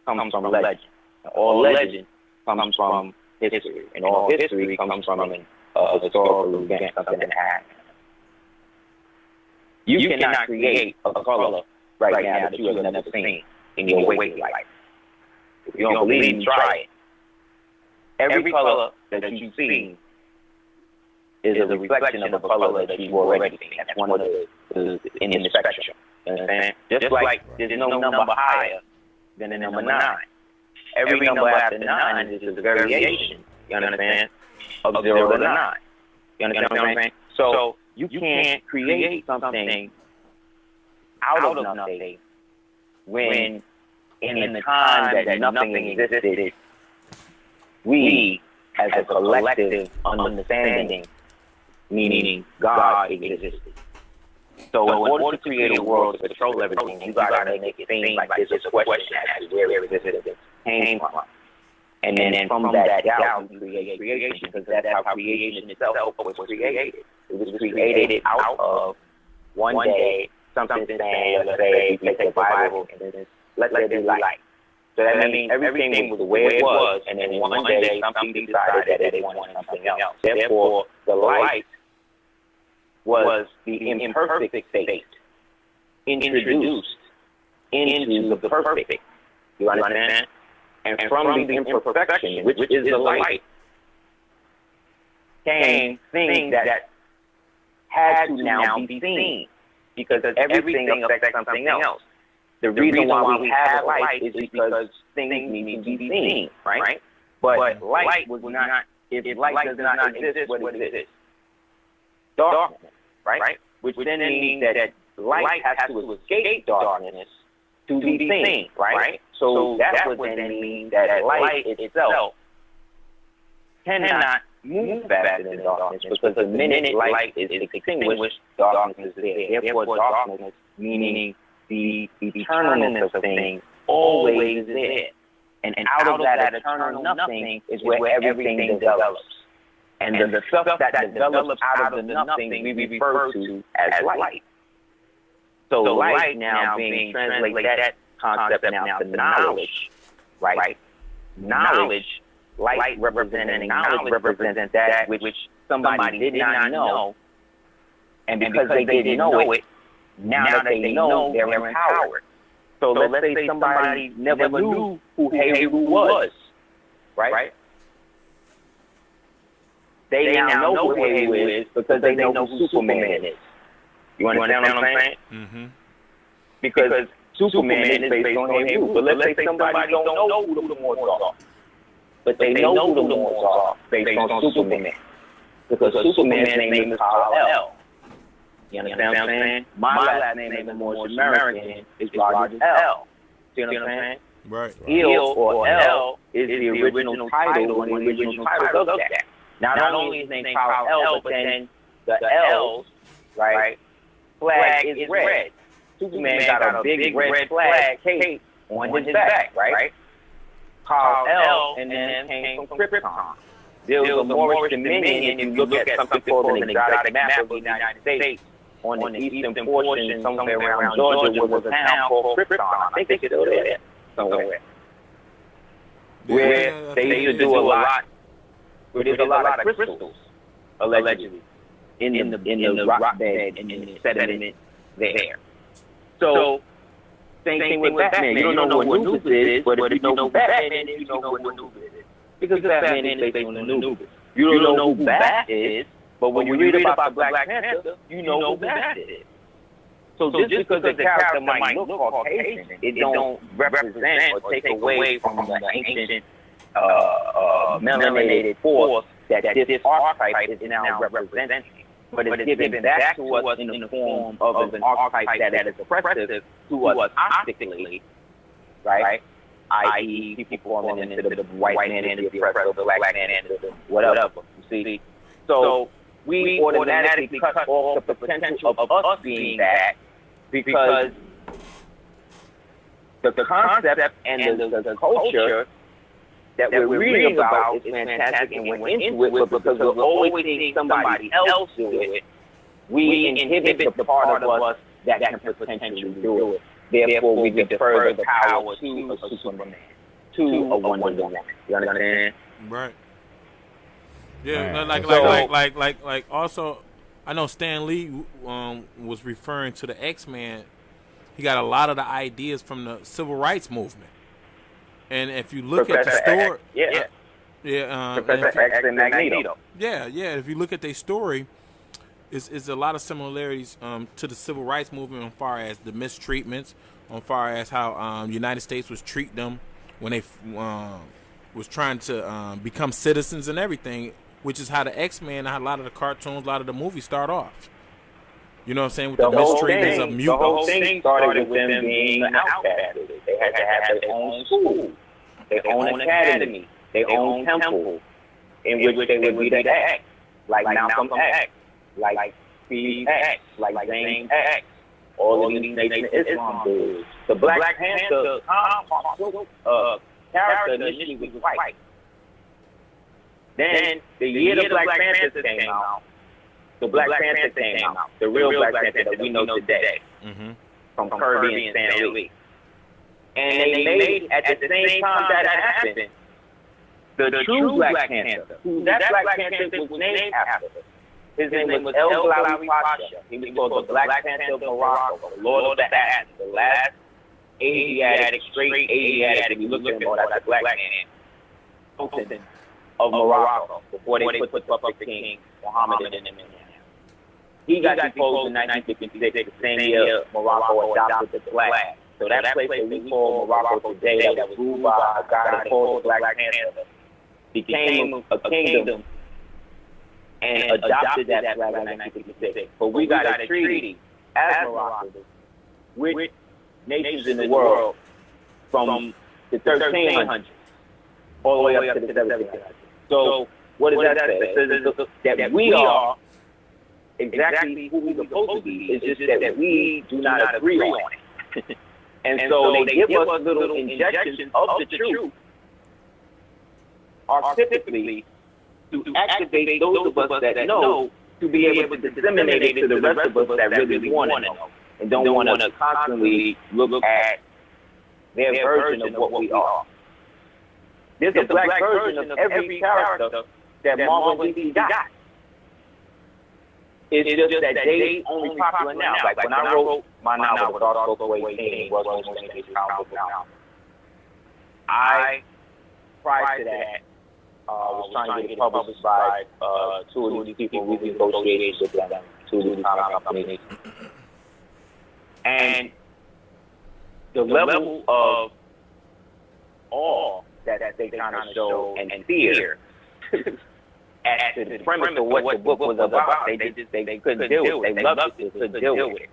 comes from legend. All legend comes from history, and all history comes from a historical event, something that happened. You cannot create a color right now that you have never seen in your waking life. If you don't believe me, try it. Every color that you see is a reflection of a color that you've already seen. That's one of the in the spectrum. You understand? Just like there's no number higher than the number 9. Every number after 9 is just a variation. You understand? Of 0 to 9. You understand what I'm saying? So you can't create something out of nothing when in the time that nothing existed, we as a collective understanding, meaning God, existed. So in order to create a world to control everything, you got to make it seem like there's a question as to where existence came from. And then from that doubt, we create creation, because that's how creation itself was created. It was created out of one day, something saying, let's say, let's take the Bible, and then let there be light. So that means everything was the way it was, and then one day something decided that they wanted something else. Therefore, the light was the imperfect state introduced into the perfect. You understand? And from the imperfection, which is the light, came things that had to now be seen, because everything affects something else. The reason why we have light is because things need to be seen, right? But light was not, if light does not exist, what exists? Darkness, right? Which then means that light has to escape darkness to be seen, right? So that would then mean that light itself cannot move faster than darkness, because the minute light is extinguished, darkness is there. Therefore, darkness, meaning the eternalness of things, always is there. And out of that eternal nothing is where everything develops. And the stuff that develops out of the nothing we refer to as light. So light now being translated, that concept now to knowledge, right? Knowledge, light representing knowledge represents that which somebody did not know, and because they didn't know it, now that they know, they're empowered. So let's say somebody never knew who Heru was, right? They now know who Heru is because they know who Superman is. You understand what I'm saying? Mm-hmm. Because Superman is based on Heru. But let's say somebody don't know who the Moors are, but they know who the Moors are based on Superman. Because Superman's name is Kal-El. You understand what I'm saying? My last name is more American, is Rogers L. See what I'm saying? Right. Il or L is the original title, and the original title does that. Not only is named Kal-El, but then the L's, right? Flag is red. Superman got a big red flag cape on his back, right? Kal-El, and then came from Krypton. There was a Moorish dominion, if you look at something called an exotic map of the United States, on the eastern portion, somewhere around Georgia, was a town called Krypton. I think it's still there somewhere. Where they used to do a lot, where there's a lot of crystals, allegedly, in the rock bed and in the sediment there. So, same thing with Batman. You don't know what Anubis is, but if you know Batman, you know what Anubis is. Because Batman is based on Anubis. You don't know who Bat is, but when you read about the Black Panther, you know who Bat is. So just because the character might look Caucasian, it don't represent or take away from the ancient melanated force that this archetype is now representing. But it's given back to us in the form of an archetype that is oppressive to us optically, right? I.e., people falling into the white man and the oppressor, the black man and the whatever. You see? So we automatically cut off the potential of us being that because the concept and the culture that we're reading about is fantastic and we're into it, but because we're always seeing somebody else do it, we inhibit the part of us that can potentially do it. Therefore, we defer the power to a Superman, to a Wonder Woman. You understand? Right. Yeah, Man. like. Also, I know Stan Lee was referring to the X-Men. He got a lot of the ideas from the civil rights movement. And if you look at the story, Professor X and Magneto. If you look at their story, it's a lot of similarities to the civil rights movement as far as the mistreatments, as far as how United States was treating them when they was trying to become citizens and everything, which is how the X-Men, how a lot of the cartoons, a lot of the movies start off. You know what I'm saying? With the mistreatments of mutants. The whole thing started with them being an outcast. They had to have their own school, their own academy, their own temple, in which they would be the X, like Malcolm X, like Steve X, like James X, all of these Nation of Islam dudes. The Black Panther character initially was white. Then, the year the Black Panther came out, the Black Panther came out, the real Black Panther that we know today, from Kirby and Stan Lee. And they made, at the same time that happened, the true Black Panther, who that Black Panther was named after. His name was El Glawi Pasha. He was called the Black Panther of Morocco, the Lord of the Atlas, the last straight Asiatic, if you look at him, that's a black man, of Morocco, before they put the King Muhammad in him. He got deposed in 1956, the same year Morocco adopted the flag. So that place that we call Morocco today, that was ruled by a guy called the Black Panther, became a kingdom and adopted that flag in 1956. But we got a treaty as Morocco with nations in the world from the 1300s all the way up to the 1700s. So what does that say? It says that we are exactly who we're supposed to be. It's just that we do not agree on it. And so they give us little injections of the truth, archetypically, to activate those of us that know, to be able to disseminate it to the rest of us that really want to know and don't want to constantly look at their version of what we are. There's a black version of every character that Marvel and DC got. It's just that they only popular now. Like when I wrote my novel, The Dark Spoke Away King, was going to be now. I, prior to that, was trying to get it published by two of these people. We negotiated with them, two of these comic companies. And the level of awe that they kind of show and fear at the premise of what the book was about, they couldn't deal with it. They loved it, they couldn't deal with it.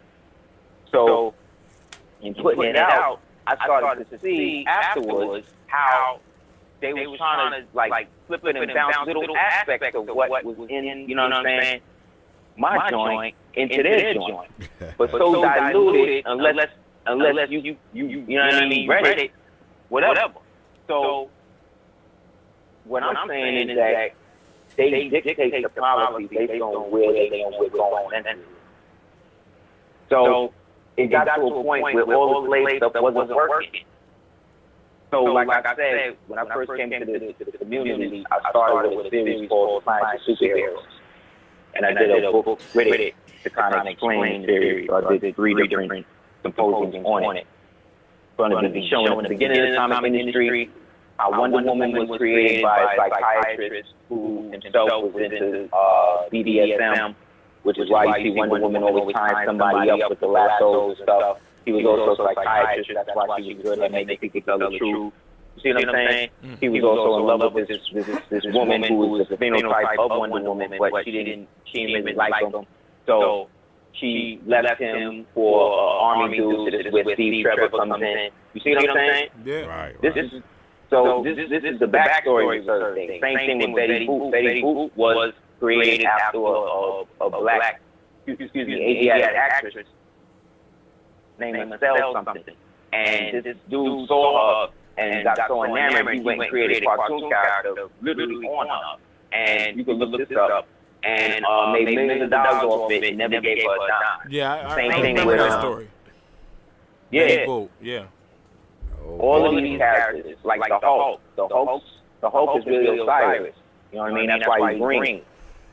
So, in putting it out, I started to see afterwards how they were trying to like flip it and bounce little aspects of what was in, you know what I'm saying, my joint into their joint. But so diluted unless you know what I mean, read it, whatever. So what I'm saying is that they dictate the policy based on where they think we're going. So it got to a point where all the slave stuff wasn't working. So like I said, when I first came to the community, I started with a series called Science of Superheroes. And I did a book with it to kind of explain the theory. So I did 3 different symposiums on it. Going to be shown in the beginning of the comic industry, Wonder Woman was created by a psychiatrist who himself was into BDSM, which is why you see Wonder Woman always tying somebody up with the lassos and stuff. He was also a psychiatrist. That's why she was good at making people tell the truth. You see what I'm saying? He was also in love with this woman who was the phenotype of Wonder Woman, but she didn't really like him. So she left him for Army dude. This is where Steve Trevor comes in. You see what I'm saying? Yeah. Right. This is the backstory of certain things. Same thing with Betty Boop. Betty Boop was created after a black, Asiatic actress named Marcel something. And this dude saw her and got so enamored, he went and created a cartoon character literally on her. And you can look this up. And made millions of dollars off it and never gave her a dime. Yeah, I Same thing remember with that story. Yeah. Yeah. All of these characters, like the Hulk. The Hulk is really Osiris. You know what I mean? That's why he's green.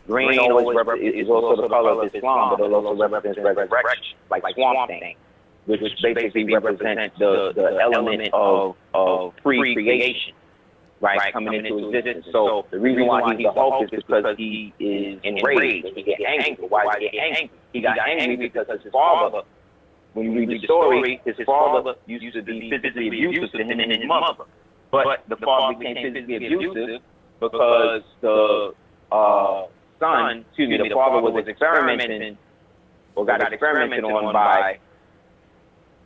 Green always is also the color of Islam, but it also represents resurrection, like Swamp Thing, which basically represents the element of pre-creation, right, coming into existence. So the reason why he's the Hulk is because he is enraged. He gets angry. Why did he get angry? He got angry because his father, when you read the story, his father used to be physically abusive to him and his mother. But the father became physically abusive because the father was experimenting, or got experimented on by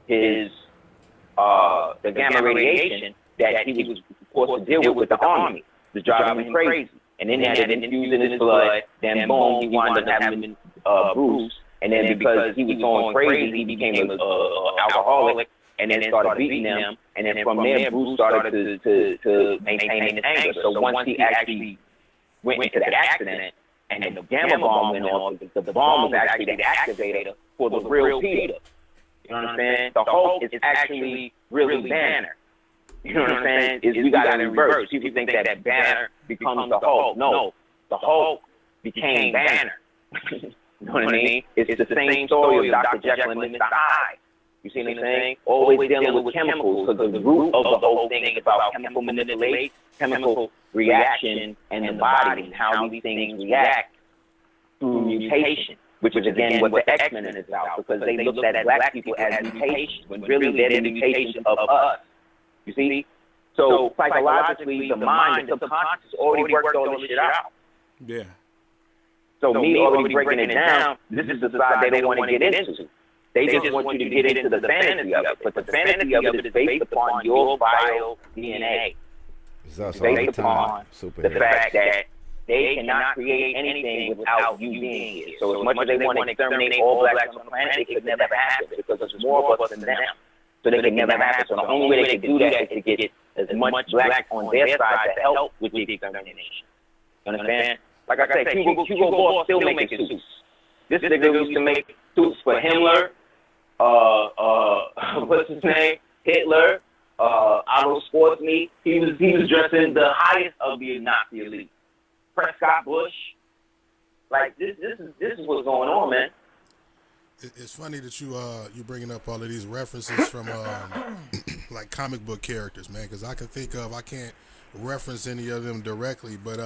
his, the gamma radiation that he was forced to deal with the army. It was driving him crazy. And then they had it infused in his blood, then boom, he wound up having Bruce. And then because he was going crazy, he became an alcoholic, and then started beating them. And then from there, Bruce started to maintain his anger. So once he actually went into the accident, and the gamma bomb went off, the bomb was actually the activator for the real Peter. You know what I'm saying? The Hulk is actually really Banner. You know what I'm saying? We got it in reverse. People think that Banner becomes the Hulk. No, the Hulk became Banner. You know what I mean? It's the same story of Dr. Jekyll and Mr. Hyde. You see what I'm saying? Always dealing with chemicals, because the root of the whole thing is about chemical manipulation, chemical reaction, and the body, and how these things react through mutation, which is again what the X-Men is about, because they looked at black people as mutations, when really they're the mutations of us. You see? So psychologically, the mind, the subconscious already worked all this shit out. Yeah. So me already breaking it down, this is the side they don't want to get into. They just want you to get into the fantasy of it. But the fantasy of it is based upon your bio DNA. It's based upon the fact that they cannot create anything without you being here. So as much as they want to exterminate all blacks on the planet, it could never happen, because there's more of us than them. So they can never happen. So the only way they can do that is to get as much black on their side to help with the extermination. You understand? Like I said, Hugo Boss still making suits. This nigga used to make suits for Himmler, what's his name? Hitler, Otto Sportsmeat. He was dressing the highest of the Nazi elite. Prescott Bush. Like this is what's going on, man. It's funny that you bringing up all of these references from like comic book characters, man, because I can't reference any of them directly, but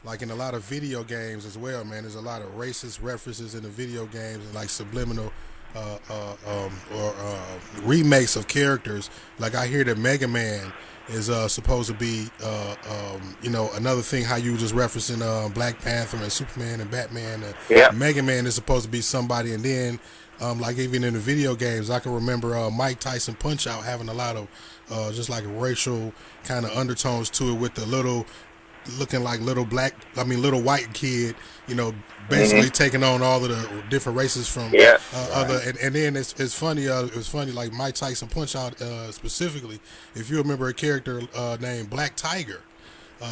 like in a lot of video games as well, man, there's a lot of racist references in the video games, and like subliminal or remakes of characters. Like I hear that Mega Man is supposed to be another thing, how you just referencing Black Panther and Superman and Batman, and Mega Man is supposed to be somebody. And then like even in the video games, I can remember Mike Tyson Punch-Out having a lot of just like racial kind of undertones to it, with the little white kid, basically taking on all of the different races from other. And then it's funny. It was funny, like Mike Tyson Punch-Out specifically. If you remember a character named Black Tiger,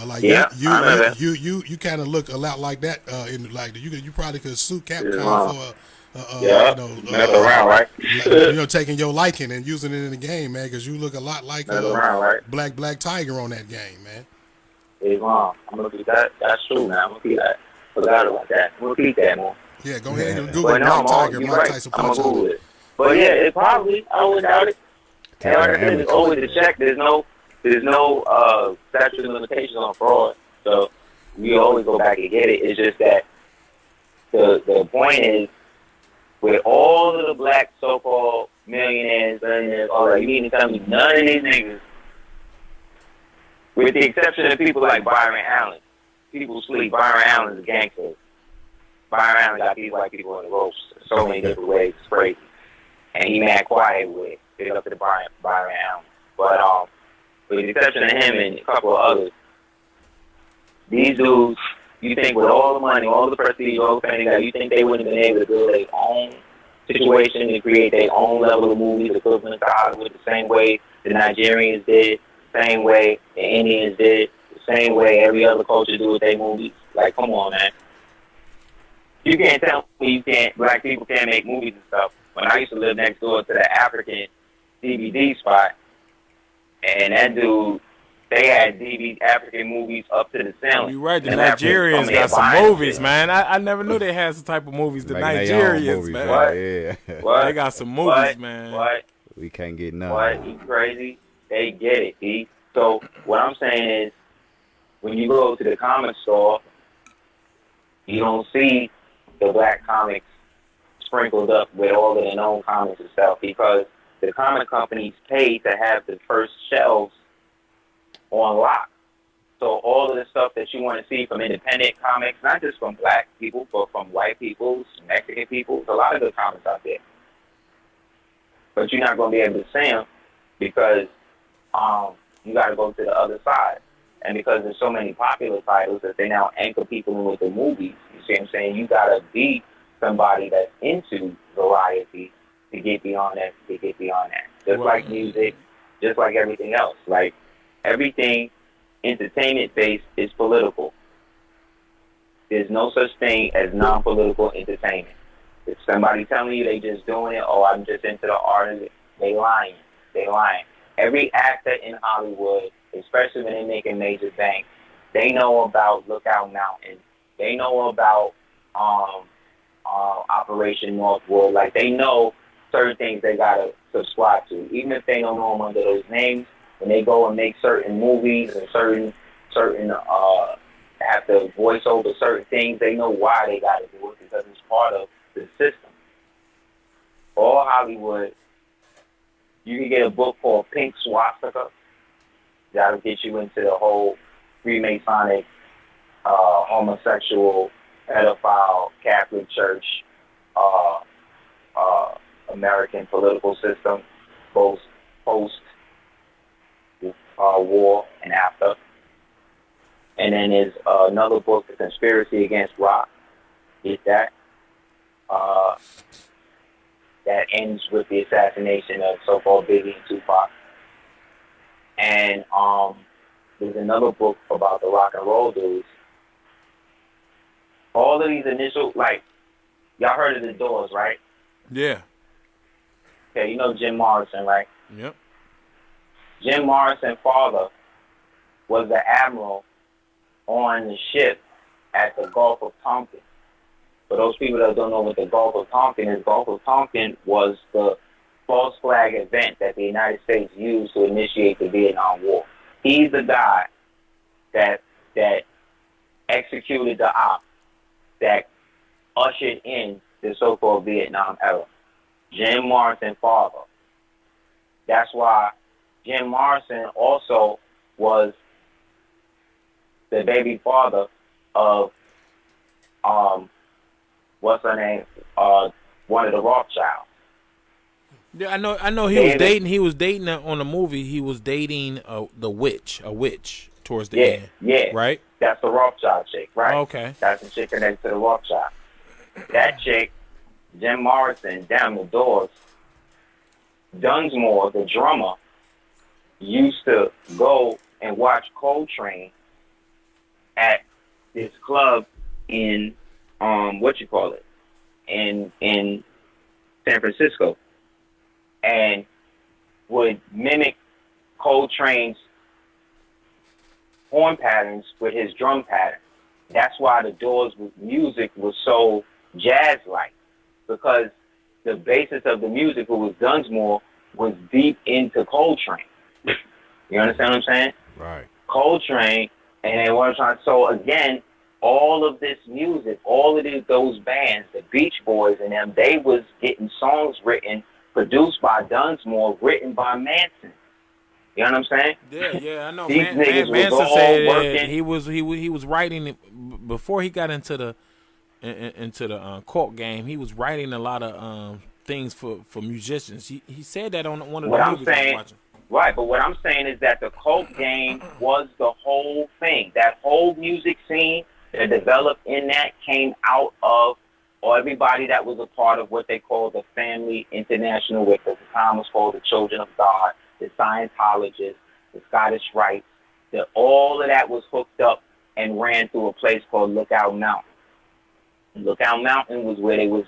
you kind of look a lot like that. In like you probably could sue Capcom for. Right? Taking your liking and using it in the game, man, because you look a lot like Black Tiger on that game, man. Islam. I'm gonna do that. That's true, man. I'm gonna see that. Forgot about that. We'll keep that more. Yeah, go ahead and Google Black Tiger, Mike Tyson Punch. I'm gonna Google it. But yeah, it probably. I would doubt it. And like I said, it's always a check. There's no there's no statute of limitations on fraud, so we always go back and get it. It's just that the point is, with all of the black so-called millionaires, all that, you mean to tell me none of these niggas, with the exception of people like Byron Allen, people sleep. Byron Allen's a gangster. Byron Allen got these white people on the ropes so many different ways. It's crazy. And he mad quiet with it. Big up to the Byron Allen. But with the exception of him and a couple of others, these dudes, you think with all the money, all the prestige, all the fame, you think they wouldn't have been able to build their own situation and create their own level of movies equivalent to Hollywood the same way the Nigerians did, the same way the Indians did, the same way every other culture do with their movies? Like, come on, man. You can't tell me black people can't make movies and stuff. When I used to live next door to the African DVD spot, and that dude, they had African movies up to the ceiling. You're right. The Nigerians got some movies, man. I never knew they had some type of movies. The Nigerians, man. What? Yeah. What? They got some movies, man. What? We can't get none. What? You crazy? They get it, B. So what I'm saying is, when you go to the comic store, you don't see the black comics sprinkled up with all of the known comics and stuff, because the comic companies pay to have the first shelves on lock. So all of the stuff that you want to see from independent comics, not just from black people, but from white people, Mexican people, there's a lot of good comics out there. But you're not going to be able to see them because you got to go to the other side. And because there's so many popular titles that they now anchor people in with the movies, you see what I'm saying? You got to be somebody that's into variety to get beyond that, Just like music, just like everything else. Like, everything entertainment-based is political. There's no such thing as non-political entertainment. If somebody telling you they just doing it, oh, I'm just into the art of it, they lying. Every actor in Hollywood, especially when they're making major bank, they know about Lookout Mountain. They know about Operation Northwood. Like, they know certain things they got to subscribe to. Even if they don't know them under those names, when they go and make certain movies and certain have to voice over certain things, they know why they got to do it, because it's part of the system. All Hollywood, you can get a book called Pink Swastika. That'll get you into the whole Freemasonic, homosexual, pedophile, Catholic Church, American political system, both post war and after. And then there's another book, The Conspiracy Against Rock. Get that? That ends with the assassination of so-called Biggie and Tupac. And there's another book about the rock and roll dudes. All of these initial, like, y'all heard of the Doors, right? Yeah. Okay, you know Jim Morrison, right? Yep. Jim Morrison's father was the admiral on the ship at the Gulf of Tonkin. For those people that don't know what the Gulf of Tonkin is, Gulf of Tonkin was the false flag event that the United States used to initiate the Vietnam War. He's the guy that executed the op that ushered in the so-called Vietnam era. Jim Morrison's father. That's why Jim Morrison also was the baby father of what's her name? One of the Rothschilds. Yeah, I know. He was dating on the movie. He was dating a witch towards the end. Yeah, right. That's the Rothschild chick, right? Okay, that's the chick connected to the Rothschild. That chick, Jim Morrison, down the Doors. Dunsmore, the drummer, used to go and watch Coltrane at this club in in San Francisco, and would mimic Coltrane's horn patterns with his drum pattern. That's why the Doors' music was so jazz-like, because the basis of the music, who was Dunsmore, was deep into Coltrane. You understand what I'm saying? Right. Coltrane, and what I'm trying. So again, all of this music, all of those bands, the Beach Boys and them, they was getting songs written, produced by Dunsmore, written by Manson. You know what I'm saying? Yeah, I know. These niggas was Manson all said that working. he was writing it before he got into the court game. He was writing a lot of things for musicians. He said that on one of the movies I was watching. Right, but what I'm saying is that the cult game was the whole thing. That whole music scene that developed in that came out of, or everybody that was a part of what they called the Family International, which at the time was called the Children of God, the Scientologists, the Scottish Rites, that all of that was hooked up and ran through a place called Lookout Mountain. Lookout Mountain was where they was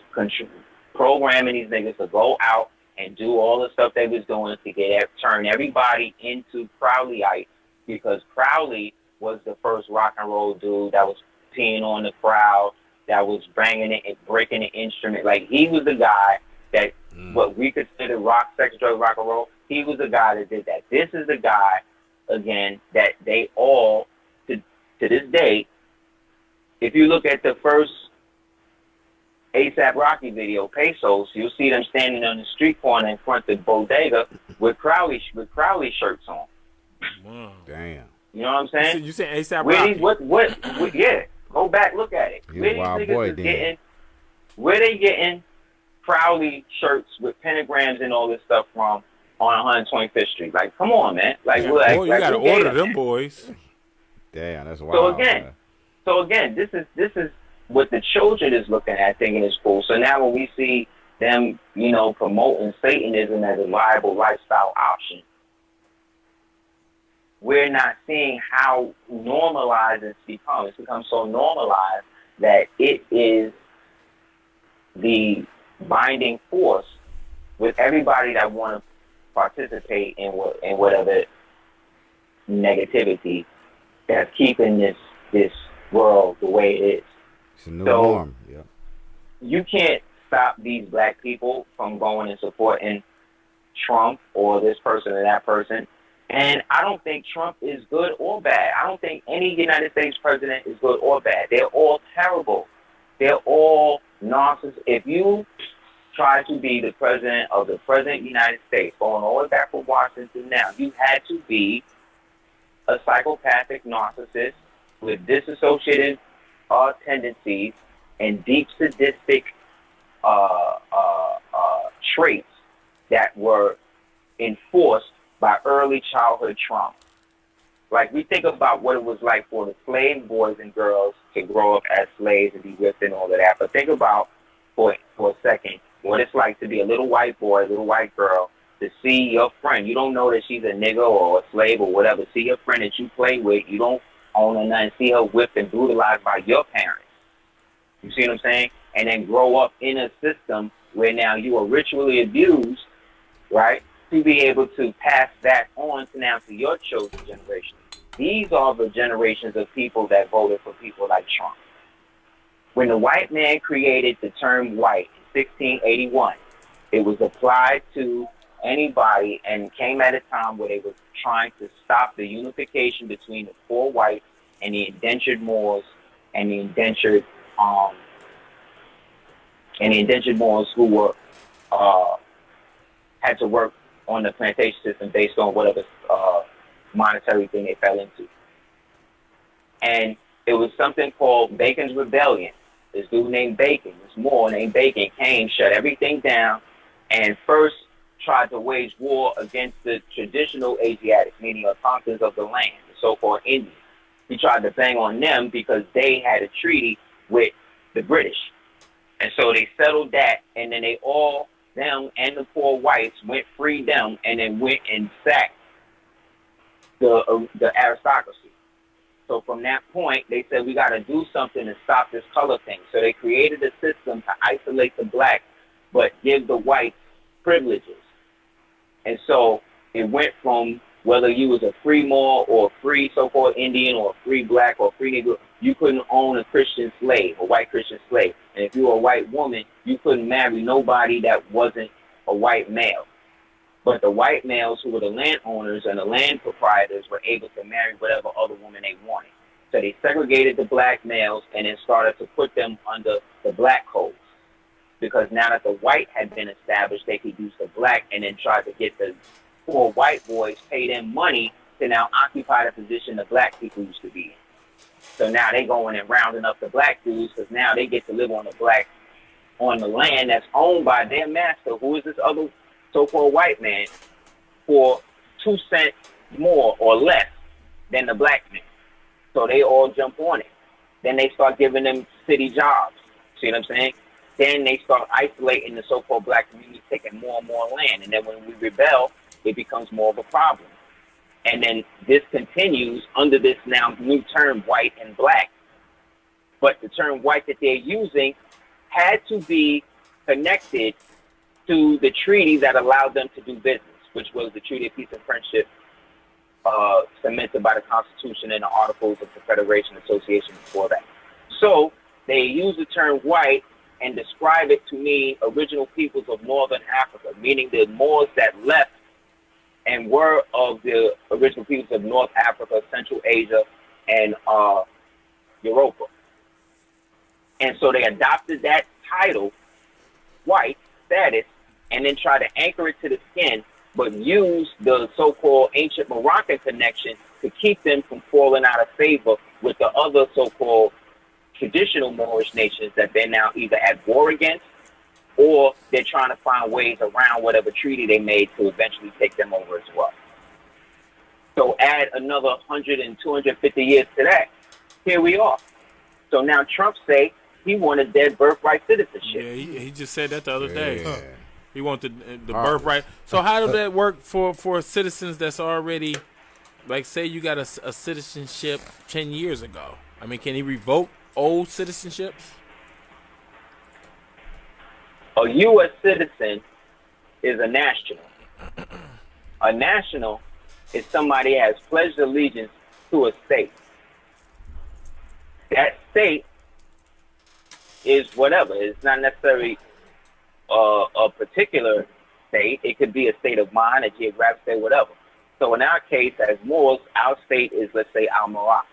programming these niggas to go out and do all the stuff they was doing to turn everybody into Crowleyites, because Crowley was the first rock and roll dude that was peeing on the crowd, that was banging it and breaking the instrument. Like, he was the guy that what we consider rock, sex, drugs, rock and roll, he was the guy that did that. This is the guy, again, that they all, to this day, if you look at the first A$AP Rocky video, Pesos, you'll see them standing on the street corner in front of the bodega with Crowley shirts on. Wow. Damn. You know what I'm saying? You saying A$AP Rocky? What? Yeah. Go back, look at it. Where they getting Crowley shirts with pentagrams and all this stuff from on 125th Street? Like, come on, man. Like, you gotta order them boys. Damn, that's wild. So again, this is what the children is looking at, thinking is cool. So now when we see them, promoting Satanism as a viable lifestyle option, we're not seeing how normalized it's become. It's become so normalized that it is the binding force with everybody that want to participate in whatever negativity that's keeping this world the way it is. It's a new norm. Yeah. You can't stop these black people from going and supporting Trump or this person or that person. And I don't think Trump is good or bad. I don't think any United States president is good or bad. They're all terrible. They're all narcissists. If you try to be the president of the United States, going all the way back from Washington now, you had to be a psychopathic narcissist with disassociative tendencies and deep sadistic traits that were enforced by early childhood trauma. Like, we think about what it was like for the slave boys and girls to grow up as slaves and be whipped and all of that. But think about for a second what it's like to be a little white boy, a little white girl, to see your friend. You don't know that she's a nigga or a slave or whatever. See your friend that you play with. You don't own her nothing. See her whipped and brutalized by your parents. You see what I'm saying? And then grow up in a system where now you are ritually abused, right? To be able to pass that on to your children's generation. These are the generations of people that voted for people like Trump. When the white man created the term white in 1681, it was applied to anybody and came at a time where they were trying to stop the unification between the poor whites and the indentured Moors and the indentured Moors who were had to work on the plantation system based on whatever monetary thing they fell into. And it was something called Bacon's Rebellion. This dude named Bacon, this Moor named Bacon, came, shut everything down, and first tried to wage war against the traditional Asiatics, meaning Algonquins of the land, the so-called Indians. He tried to bang on them because they had a treaty with the British. And so they settled that, and then they all, them and the poor whites, freed them, and then went and sacked the aristocracy. So from that point, they said, we got to do something to stop this color thing. So they created a system to isolate the blacks, but give the whites privileges. And so it went from whether you was a free Moor or a free so-called Indian or a free black or a free Negro, you couldn't own a Christian slave, a white Christian slave. And if you were a white woman, you couldn't marry nobody that wasn't a white male. But the white males who were the landowners and the land proprietors were able to marry whatever other woman they wanted. So they segregated the black males and then started to put them under the black codes. Because now that the white had been established, they could use the black and then try to get the poor white boys, pay them money to now occupy the position the black people used to be in. So now they going and rounding up the black dudes because now they get to live on the land that's owned by their master, who is this other so-called white man, for 2 cents more or less than the black man. So they all jump on it. Then they start giving them city jobs. See what I'm saying? Then they start isolating the so-called black community, taking more and more land. And then when we rebel, it becomes more of a problem. And then this continues under this now new term, white and black. But the term white that they're using had to be connected to the treaty that allowed them to do business, which was the Treaty of Peace and Friendship, cemented by the Constitution and the Articles of Confederation Association before that. So they use the term white and describe it to mean original peoples of Northern Africa, meaning the Moors that left and were of the original peoples of North Africa, Central Asia, and Europa. And so they adopted that title, white status, and then try to anchor it to the skin, but use the so-called ancient Moroccan connection to keep them from falling out of favor with the other so-called traditional Moorish nations that they're now either at war against or they're trying to find ways around whatever treaty they made to eventually take them over as well. So add another 100 and 250 years to that. Here we are. So now Trump say he wanted dead birthright citizenship. Yeah, he just said that the other day. He wanted the birthright. So how does that work for citizens that's already, like, say you got a citizenship 10 years ago? I mean, can he revoke old citizenships? A U.S. citizen is a national. A national is somebody that has pledged allegiance to a state. That state is whatever. It's not necessarily a particular state. It could be a state of mind, a geographic state, whatever. So in our case, as Moors, our state is, let's say, Al-Morocco,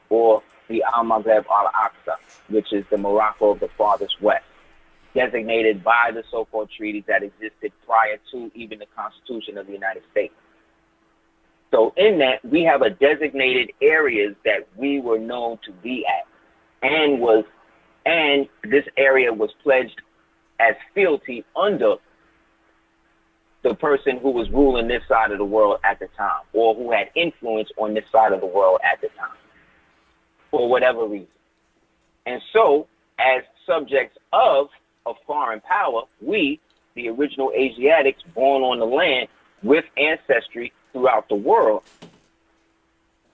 or the Al-Maghreb Al-Aqsa, which is the Morocco of the farthest west, designated by the so-called treaties that existed prior to even the Constitution of the United States. So in that, we have a designated areas that we were known to be at, and this area was pledged as fealty under the person who was ruling this side of the world at the time, or who had influence on this side of the world at the time, for whatever reason. And so, as subjects of a foreign power, we, the original Asiatics born on the land with ancestry throughout the world,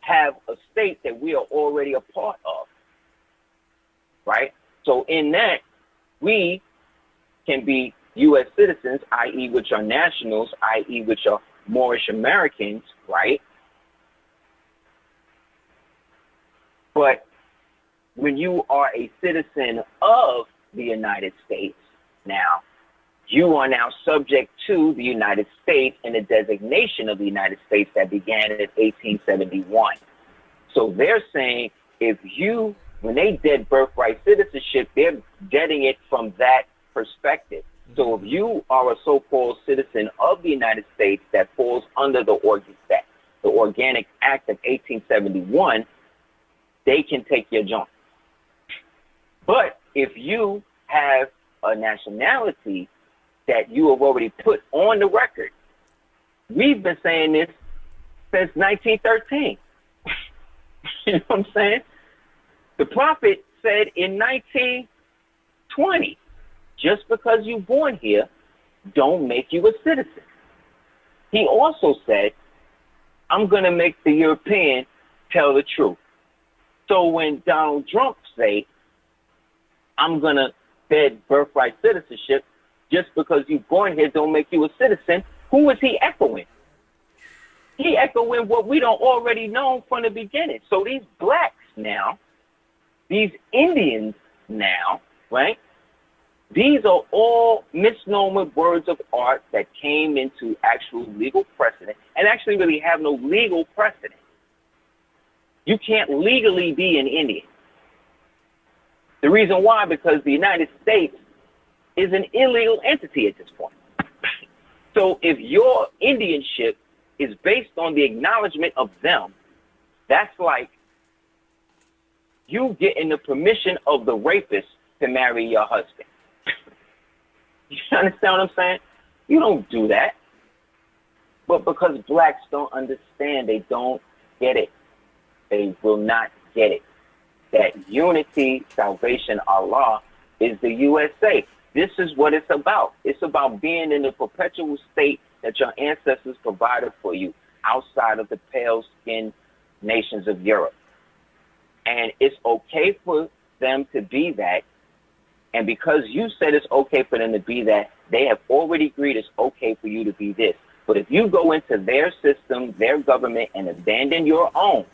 have a state that we are already a part of, right? So in that, we can be U.S. citizens, i.e. which are nationals, i.e. which are Moorish Americans, right? But when you are a citizen of the United States now, you are now subject to the United States and the designation of the United States that began in 1871. So they're saying when they dead birthright citizenship, they're getting it from that perspective. So if you are a so-called citizen of the United States that falls under the Organic Act of 1871, they can take your joint. But if you have a nationality that you have already put on the record, we've been saying this since 1913. You know what I'm saying? The prophet said in 1920, just because you're born here, don't make you a citizen. He also said, I'm going to make the European tell the truth. So when Donald Trump say, I'm going to bed birthright citizenship, just because you're born here don't make you a citizen, who is he echoing? He echoing what we don't already know from the beginning. So these blacks now, these Indians now, right? These are all misnomer words of art that came into actual legal precedent and actually really have no legal precedent. You can't legally be an Indian. The reason why, because the United States is an illegal entity at this point. So if your Indianship is based on the acknowledgement of them, that's like you getting the permission of the rapist to marry your husband. You understand what I'm saying? You don't do that. But because blacks don't understand, they don't get it. They will not get it. That unity, salvation, Allah is the USA. This is what it's about. It's about being in the perpetual state that your ancestors provided for you outside of the pale-skinned nations of Europe. And it's okay for them to be that. And because you said it's okay for them to be that, they have already agreed it's okay for you to be this. But if you go into their system, their government, and abandon your own,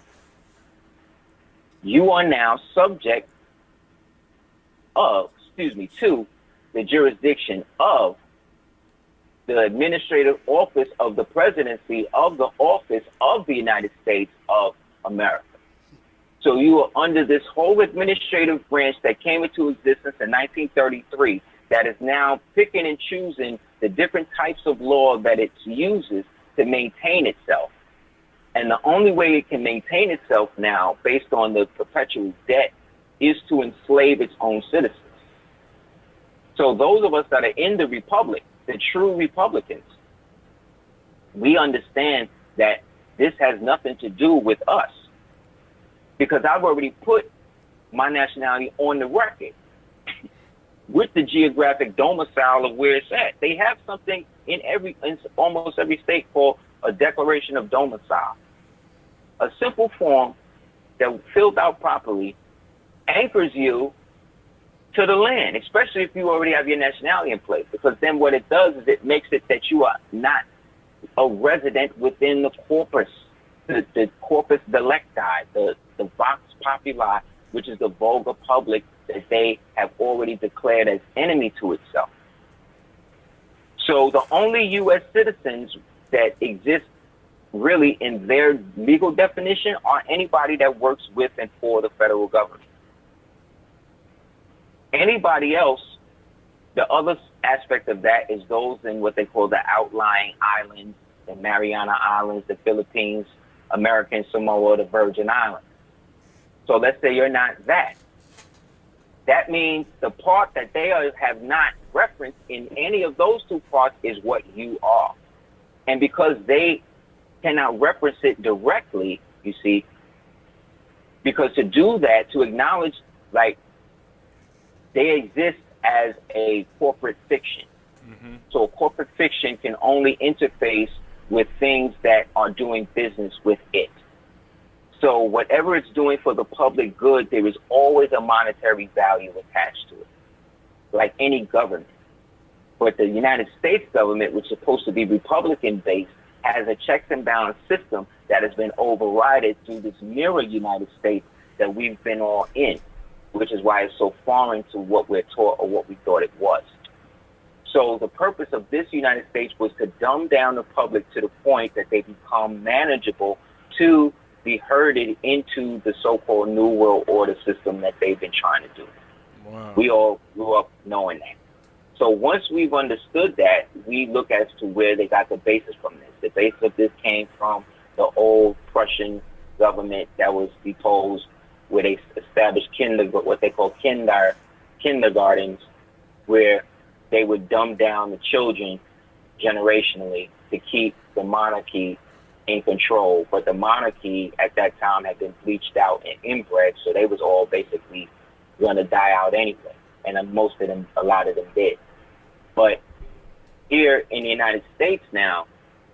you are now subject to the jurisdiction of the administrative office of the presidency of the office of the United States of America. So you are under this whole administrative branch that came into existence in 1933 that is now picking and choosing the different types of law that it uses to maintain itself. And the only way it can maintain itself now, based on the perpetual debt, is to enslave its own citizens. So those of us that are in the republic, the true Republicans, we understand that this has nothing to do with us, because I've already put my nationality on the record with the geographic domicile of where it's at. They have something in almost every state called a declaration of domicile. A simple form that, filled out properly, anchors you to the land, especially if you already have your nationality in place, because then what it does is it makes it that you are not a resident within the corpus, the corpus delicti, the vox populi, which is the vulgar public that they have already declared as enemy to itself. So the only U.S. citizens that exist really in their legal definition are anybody that works with and for the federal government. Anybody else, the other aspect of that is those in what they call the outlying islands, the Mariana Islands, the Philippines, American Samoa, the Virgin Islands. So let's say you're not that. That means the part that they have not referenced in any of those two parts is what you are. And because they cannot reference it directly, you see, because to do that, to acknowledge, like, they exist as a corporate fiction. Mm-hmm. So a corporate fiction can only interface with things that are doing business with it. So whatever it's doing for the public good, there is always a monetary value attached to it, like any government. But the United States government, which is supposed to be Republican-based, has a checks and balance system that has been overridden through this mirror United States that we've been all in, which is why it's so foreign to what we're taught or what we thought it was. So the purpose of this United States was to dumb down the public to the point that they become manageable to be herded into the so-called New World Order system that they've been trying to do. Wow. We all grew up knowing that. So once we've understood that, we look as to where they got the basis from this. The basis of this came from the old Prussian government that was deposed, where they established what they call kindergartens, where they would dumb down the children generationally to keep the monarchy in control. But the monarchy at that time had been bleached out and inbred, so they was all basically going to die out anyway. And a lot of them did. But here in the United States now,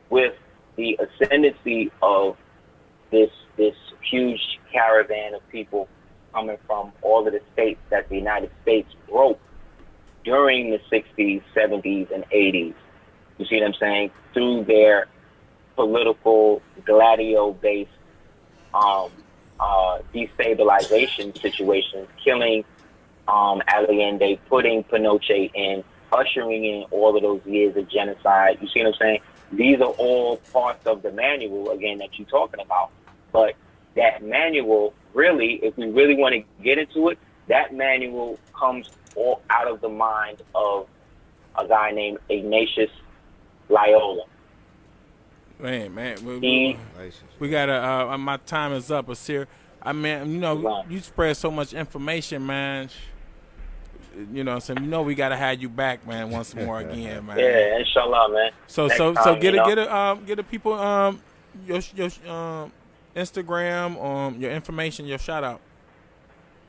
with the ascendancy of this huge caravan of people coming from all of the states that the United States broke during the 60s, 70s, and 80s, you see what I'm saying, through their political gladio-based destabilization situations, killing Allende, putting Pinochet in, ushering in all of those years of genocide. You see what I'm saying? These are all parts of the manual, again, that you're talking about. But that manual, really, if we really want to get into it, that manual comes all out of the mind of a guy named Ignatius Loyola. Man, we gotta. My time is up, Aseer. I mean, you know, you spread so much information, man. You know, so you know we gotta have you back, man, once more again, man. Yeah, inshallah, man. So get a people your Instagram, your information, your shout out.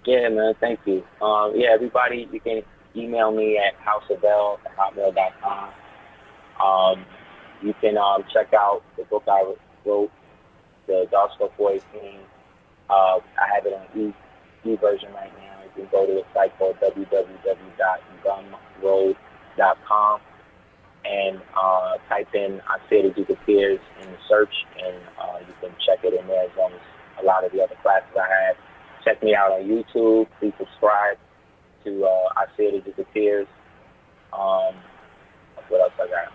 Yeah, man, thank you. Yeah, everybody, you can email me at houseofl@hotmail.com. You can check out the book I wrote, The Dark Stuff 418. I have it on e-version right now. You can go to a site called www.gumroad.com and type in Aseer the Duke of Tears in the search, and you can check it in there as long as a lot of the other classes I have. Check me out on YouTube. Please subscribe to Aseer the Duke of Tears. What else I got?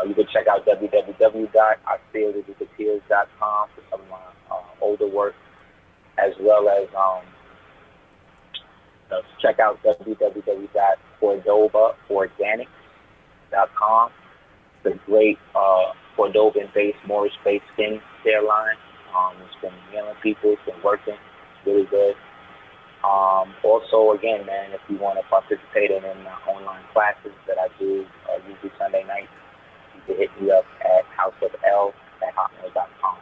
You can check out www.aseerthedukeoftears.com for some of my older work, as well as check out www.cordobaorganics.com. It's a great Cordoban-based, Moorish-based skin care line. It's been healing people. It's been working. It's really good. Also, again, man, if you want to participate in online classes that I do usually Sunday nights, you can hit me up at houseofl@hotmail.com.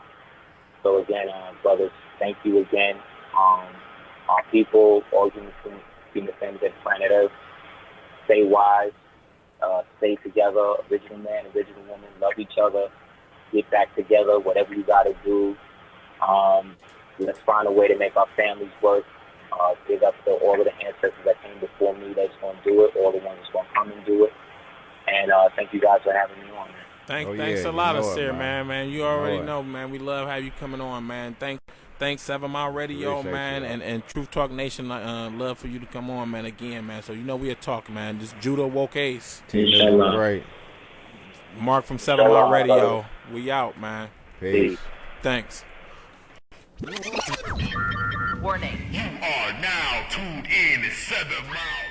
So again, brothers, thank you again. Our people, all human things at planet Earth, stay wise, stay together, original man, original woman, love each other, get back together, whatever you got to do. Let's find a way to make our families work. Big up to all of the ancestors that came before me that's going to do it, all the ones that's going to come and do it. And thank you guys for having me on, man. Thanks a lot, Aseer, man. You already know, man. We love having you coming on, man. Thanks 7 Mile Radio, man, and Truth Talk Nation. Love for you to come on, man, again, man. So you know we'll talk, man. This JUDAHAWOKEACE. Right. Mark from 7 Mile Radio. We out, man. Peace. Thanks. Warning. You are now tuned in to 7 Mile